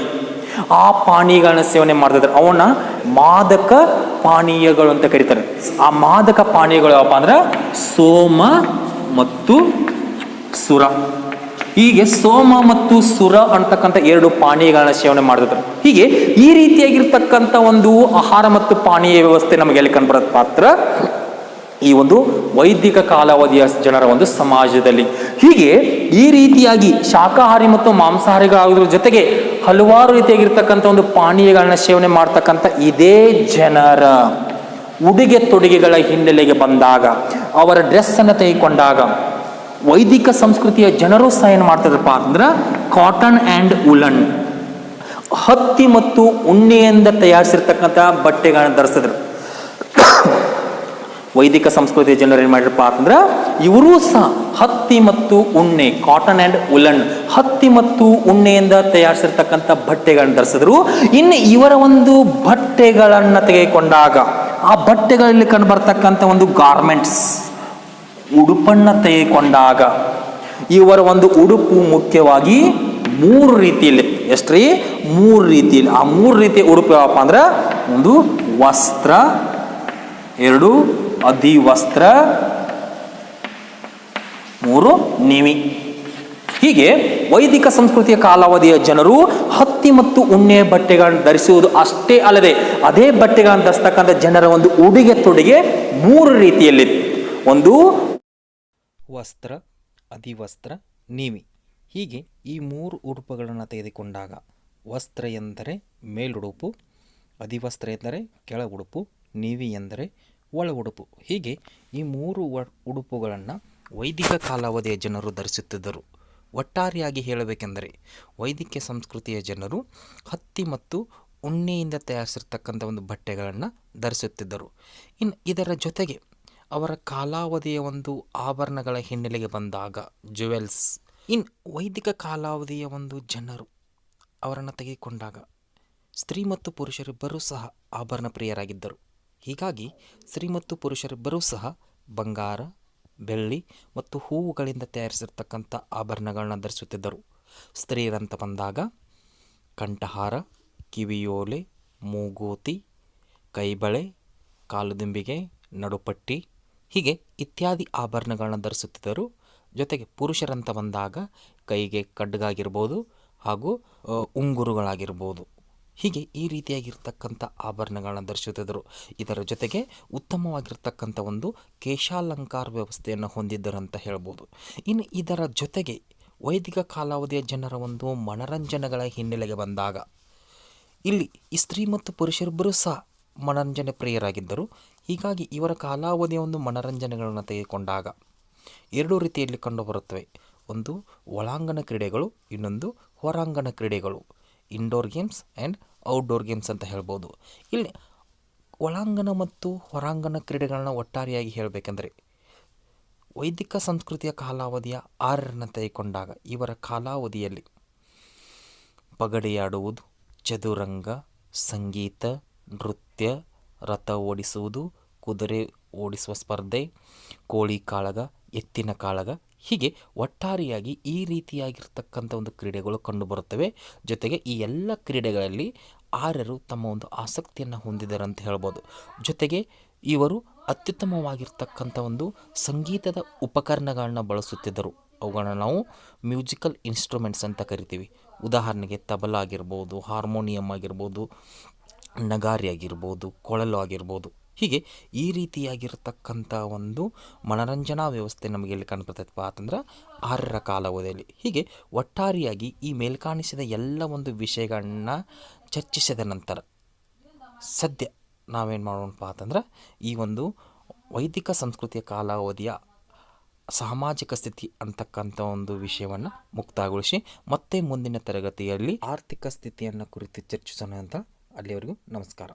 ಆ ಪಾನೀಯಗಳನ್ನ ಸೇವನೆ ಮಾಡ್ತಿದ್ರು. ಅವನ್ನ ಮಾದಕ ಪಾನೀಯಗಳು ಅಂತ ಕರೀತಾರೆ. ಆ ಮಾದಕ ಪಾನೀಯಗಳು ಯಾವಪ್ಪ ಅಂದ್ರೆ ಸೋಮ ಮತ್ತು ಸುರ. ಹೀಗೆ ಸೋಮ ಮತ್ತು ಸುರ ಅಂತಕ್ಕಂಥ 2 ಪಾನೀಯಗಳನ್ನ ಸೇವನೆ ಮಾಡ್ತಿದ್ರು. ಹೀಗೆ ಈ ರೀತಿಯಾಗಿರ್ತಕ್ಕಂಥ ಒಂದು ಆಹಾರ ಮತ್ತು ಪಾನೀಯ ವ್ಯವಸ್ಥೆ ನಮಗೆ ಎಲ್ಲಿ ಕಂಡುಬರೋದು ಪಾತ್ರ ಈ ಒಂದು ವೈದಿಕ ಕಾಲಾವಧಿಯ ಜನರ ಒಂದು ಸಮಾಜದಲ್ಲಿ. ಹೀಗೆ ಈ ರೀತಿಯಾಗಿ ಶಾಕಾಹಾರಿ ಮತ್ತು ಮಾಂಸಾಹಾರಿಗಳಾಗೋದ್ರ ಜೊತೆಗೆ ಹಲವಾರು ರೀತಿಯಾಗಿರ್ತಕ್ಕಂಥ ಒಂದು ಪಾನೀಯಗಳನ್ನ ಸೇವನೆ ಮಾಡ್ತಕ್ಕಂಥ ಇದೇ ಜನರ ಉಡುಗೆ ತೊಡುಗೆಗಳ ಹಿನ್ನೆಲೆಗೆ ಬಂದಾಗ, ಅವರ ಡ್ರೆಸ್ ಅನ್ನು ತೆಗೆದುಕೊಂಡಾಗ ವೈದಿಕ ಸಂಸ್ಕೃತಿಯ ಜನರು ಸಹ ಏನು ಮಾಡ್ತಿದ್ರಪ್ಪ ಅಂದ್ರೆ ಕಾಟನ್ ಆ್ಯಂಡ್ ಉಲನ್, ಹತ್ತಿ ಮತ್ತು ಉಣ್ಣೆಯಿಂದ ತಯಾರಿಸಿರ್ತಕ್ಕಂಥ ಬಟ್ಟೆಗಳನ್ನ ಧರಿಸಿದ್ರು. ವೈದಿಕ ಸಂಸ್ಕೃತಿಯ ಜನರು ಏನು ಮಾಡಿರಪ್ಪ ಅಂತಂದ್ರೆ ಇವರೂ ಸಹ ಹತ್ತಿ ಮತ್ತು ಉಣ್ಣೆ, ಕಾಟನ್ ಆ್ಯಂಡ್ ಉಲನ್, ಹತ್ತಿ ಮತ್ತು ಉಣ್ಣೆಯಿಂದ ತಯಾರಿಸಿರ್ತಕ್ಕಂಥ ಬಟ್ಟೆಗಳನ್ನು ಧರಿಸಿದ್ರು. ಇನ್ನು ಇವರ ಒಂದು ಬಟ್ಟೆಗಳನ್ನು ತೆಗೆದುಕೊಂಡಾಗ ಆ ಬಟ್ಟೆಗಳಲ್ಲಿ ಕಂಡು ಬರ್ತಕ್ಕಂಥ ಒಂದು ಗಾರ್ಮೆಂಟ್ಸ್, ಉಡುಪನ್ನು ತೆಗೆದುಕೊಂಡಾಗ ಇವರ ಒಂದು ಉಡುಪು ಮುಖ್ಯವಾಗಿ 3 ರೀತಿಯಲ್ಲಿ. ಎಷ್ಟ್ರಿ? 3 ರೀತಿಯಲ್ಲಿ. ಆ 3 ರೀತಿಯ ಉಡುಪು ಯಾವಪ್ಪ ಅಂದ್ರೆ ಒಂದು ವಸ್ತ್ರ, 2 ಅಧಿವಸ್ತ್ರ, 3 ನಿವಿ. ಹೀಗೆ ವೈದಿಕ ಸಂಸ್ಕೃತಿಯ ಕಾಲಾವಧಿಯ ಜನರು ಹತ್ತಿ ಮತ್ತು ಉಣ್ಣೆಯ ಬಟ್ಟೆಗಳನ್ನು ಧರಿಸುವುದು ಅಷ್ಟೇ ಅಲ್ಲದೆ ಅದೇ ಬಟ್ಟೆಗಳನ್ನು ಧರಿಸ್ತಕ್ಕಂಥ ಜನರ ಒಂದು ಉಡುಗೆ ತೊಡುಗೆ 3 ರೀತಿಯಲ್ಲಿ. ಒಂದು ವಸ್ತ್ರ, ಅಧಿವಸ್ತ್ರ, ನಿವಿ. ಹೀಗೆ ಈ 3 ಉಡುಪುಗಳನ್ನು ತೆಗೆದುಕೊಂಡಾಗ ವಸ್ತ್ರ ಎಂದರೆ ಮೇಲುಡುಪು, ಅಧಿವಸ್ತ್ರ ಎಂದರೆ ಕೆಳ ಉಡುಪು, ನಿವಿ ಎಂದರೆ ಒಳ ಉಡುಪು. ಹೀಗೆ ಈ 3 ಉಡುಪುಗಳನ್ನು ವೈದಿಕ ಕಾಲಾವಧಿಯ ಜನರು ಧರಿಸುತ್ತಿದ್ದರು. ಒಟ್ಟಾರೆಯಾಗಿ ಹೇಳಬೇಕೆಂದರೆ ವೈದಿಕ ಸಂಸ್ಕೃತಿಯ ಜನರು ಹತ್ತಿ ಮತ್ತು ಉಣ್ಣೆಯಿಂದ ತಯಾರಿಸಿರ್ತಕ್ಕಂಥ ಒಂದು ಬಟ್ಟೆಗಳನ್ನು ಧರಿಸುತ್ತಿದ್ದರು. ಇನ್ನು ಇದರ ಜೊತೆಗೆ ಅವರ ಕಾಲಾವಧಿಯ ಒಂದು ಆಭರಣಗಳ ಹಿನ್ನೆಲೆಗೆ ಬಂದಾಗ ಜುವೆಲ್ಸ್. ಇನ್ನು ವೈದಿಕ ಕಾಲಾವಧಿಯ ಒಂದು ಜನರು ಅವರನ್ನು ತೆಗೆದುಕೊಂಡಾಗ ಸ್ತ್ರೀ ಮತ್ತು ಪುರುಷರಿಬ್ಬರೂ ಸಹ ಆಭರಣ ಪ್ರಿಯರಾಗಿದ್ದರು. ಹೀಗಾಗಿ ಸ್ತ್ರೀ ಮತ್ತು ಪುರುಷರಿಬ್ಬರೂ ಸಹ ಬಂಗಾರ, ಬೆಳ್ಳಿ ಮತ್ತು ಹೂವುಗಳಿಂದ ತಯಾರಿಸಿರ್ತಕ್ಕಂಥ ಆಭರಣಗಳನ್ನ ಧರಿಸುತ್ತಿದ್ದರು. ಸ್ತ್ರೀಯರಂತ ಬಂದಾಗ ಕಂಠಹಾರ, ಕಿವಿಯೋಲೆ, ಮೂಗೂತಿ, ಕೈಬಳೆ, ಕಾಲುದುಂಬಿಗೆ, ನಡುಪಟ್ಟಿ, ಹೀಗೆ ಇತ್ಯಾದಿ ಆಭರಣಗಳನ್ನ ಧರಿಸುತ್ತಿದ್ದರು. ಜೊತೆಗೆ ಪುರುಷರಂತ ಬಂದಾಗ ಕೈಗೆ ಖಡ್ಗಾಗಿರ್ಬೋದು ಹಾಗೂ ಉಂಗುರುಗಳಾಗಿರ್ಬೋದು. ಹೀಗೆ ಈ ರೀತಿಯಾಗಿರ್ತಕ್ಕಂಥ ಆಭರಣಗಳನ್ನ ಧರಿಸುತ್ತಿದ್ದರು. ಇದರ ಜೊತೆಗೆ ಉತ್ತಮವಾಗಿರ್ತಕ್ಕಂಥ ಒಂದು ಕೇಶಾಲಂಕಾರ ವ್ಯವಸ್ಥೆಯನ್ನು ಹೊಂದಿದ್ದರು ಅಂತ ಹೇಳ್ಬೋದು. ಇನ್ನು ಇದರ ಜೊತೆಗೆ ವೈದಿಕ ಕಾಲಾವಧಿಯ ಜನರ ಒಂದು ಮನರಂಜನೆಗಳ ಹಿನ್ನೆಲೆಗೆ ಬಂದಾಗ ಇಲ್ಲಿ ಈ ಸ್ತ್ರೀ ಮತ್ತು ಪುರುಷರಿಬ್ಬರೂ ಸಹ ಮನರಂಜನೆ ಪ್ರಿಯರಾಗಿದ್ದರು. ಹೀಗಾಗಿ ಇವರ ಕಾಲಾವಧಿಯ ಒಂದು ಮನರಂಜನೆಗಳನ್ನು ತೆಗೆದುಕೊಂಡಾಗ ಎರಡು ರೀತಿಯಲ್ಲಿ ಕಂಡುಬರುತ್ತವೆ. ಒಂದು ಒಳಾಂಗಣ ಕ್ರೀಡೆಗಳು, ಇನ್ನೊಂದು ಹೊರಾಂಗಣ ಕ್ರೀಡೆಗಳು, indoor games and outdoor games ಅಂತ ಹೇಳ್ಬೋದು. ಇಲ್ಲಿ ಒಳಾಂಗಣ ಮತ್ತು ಹೊರಾಂಗಣ ಕ್ರೀಡೆಗಳನ್ನ ಒಟ್ಟಾರೆಯಾಗಿ ಹೇಳಬೇಕೆಂದರೆ ವೈದಿಕ ಸಂಸ್ಕೃತಿಯ ಕಾಲಾವಧಿಯ 6ರನ್ನು ತೆಗೆದುಕೊಂಡಾಗ ಇವರ ಕಾಲಾವಧಿಯಲ್ಲಿ ಪಗಡೆಯಾಡುವುದು, ಚದುರಂಗ, ಸಂಗೀತ, ನೃತ್ಯ, ರಥ ಓಡಿಸುವುದು, ಕುದುರೆ ಓಡಿಸುವ ಸ್ಪರ್ಧೆ, ಕೋಳಿ ಕಾಳಗ, ಎತ್ತಿನ ಕಾಳಗ, ಹೀಗೆ ಒಟ್ಟಾರೆಯಾಗಿ ಈ ರೀತಿಯಾಗಿರ್ತಕ್ಕಂಥ ಒಂದು ಕ್ರೀಡೆಗಳು ಕಂಡುಬರುತ್ತವೆ. ಜೊತೆಗೆ ಈ ಎಲ್ಲ ಕ್ರೀಡೆಗಳಲ್ಲಿ ಆರ್ಯರು ತಮ್ಮ ಒಂದು ಆಸಕ್ತಿಯನ್ನು ಹೊಂದಿದ್ದಾರೆ ಅಂತ ಹೇಳ್ಬೋದು. ಜೊತೆಗೆ ಇವರು ಅತ್ಯುತ್ತಮವಾಗಿರ್ತಕ್ಕಂಥ ಒಂದು ಸಂಗೀತದ ಉಪಕರಣಗಳನ್ನ ಬಳಸುತ್ತಿದ್ದರು. ಅವುಗಳನ್ನ ನಾವು ಮ್ಯೂಸಿಕಲ್ ಇನ್ಸ್ಟ್ರೂಮೆಂಟ್ಸ್ ಅಂತ ಕರಿತೀವಿ. ಉದಾಹರಣೆಗೆ ತಬಲ ಆಗಿರ್ಬೋದು, ಹಾರ್ಮೋನಿಯಂ ಆಗಿರ್ಬೋದು, ನಗಾರಿ ಆಗಿರ್ಬೋದು, ಕೊಳಲು ಆಗಿರ್ಬೋದು. ಹೀಗೆ ಈ ರೀತಿಯಾಗಿರ್ತಕ್ಕಂಥ ಒಂದು ಮನರಂಜನಾ ವ್ಯವಸ್ಥೆ ನಮಗೆ ಎಲ್ಲಿ ಕಂಡುಬರ್ತೈತಪ್ಪ ಅಂತಂದ್ರೆ 6ರ ಕಾಲಾವಧಿಯಲ್ಲಿ. ಹೀಗೆ ಒಟ್ಟಾರೆಯಾಗಿ ಈ ಮೇಲ್ಕಾಣಿಸಿದ ಎಲ್ಲ ಒಂದು ವಿಷಯಗಳನ್ನ ಚರ್ಚಿಸಿದ ನಂತರ ಸದ್ಯ ನಾವೇನು ಮಾಡೋಣಪ್ಪ ಅಂತಂದ್ರೆ ಈ ಒಂದು ವೈದಿಕ ಸಂಸ್ಕೃತಿಯ ಕಾಲಾವಧಿಯ ಸಾಮಾಜಿಕ ಸ್ಥಿತಿ ಅಂತಕ್ಕಂಥ ಒಂದು ವಿಷಯವನ್ನು ಮುಕ್ತಾಯಗೊಳಿಸಿ ಮತ್ತೆ ಮುಂದಿನ ತರಗತಿಯಲ್ಲಿ ಆರ್ಥಿಕ ಸ್ಥಿತಿಯನ್ನು ಕುರಿತು ಚರ್ಚಿಸೋಣ ಅಂತ. ಅಲ್ಲಿವರೆಗೂ ನಮಸ್ಕಾರ.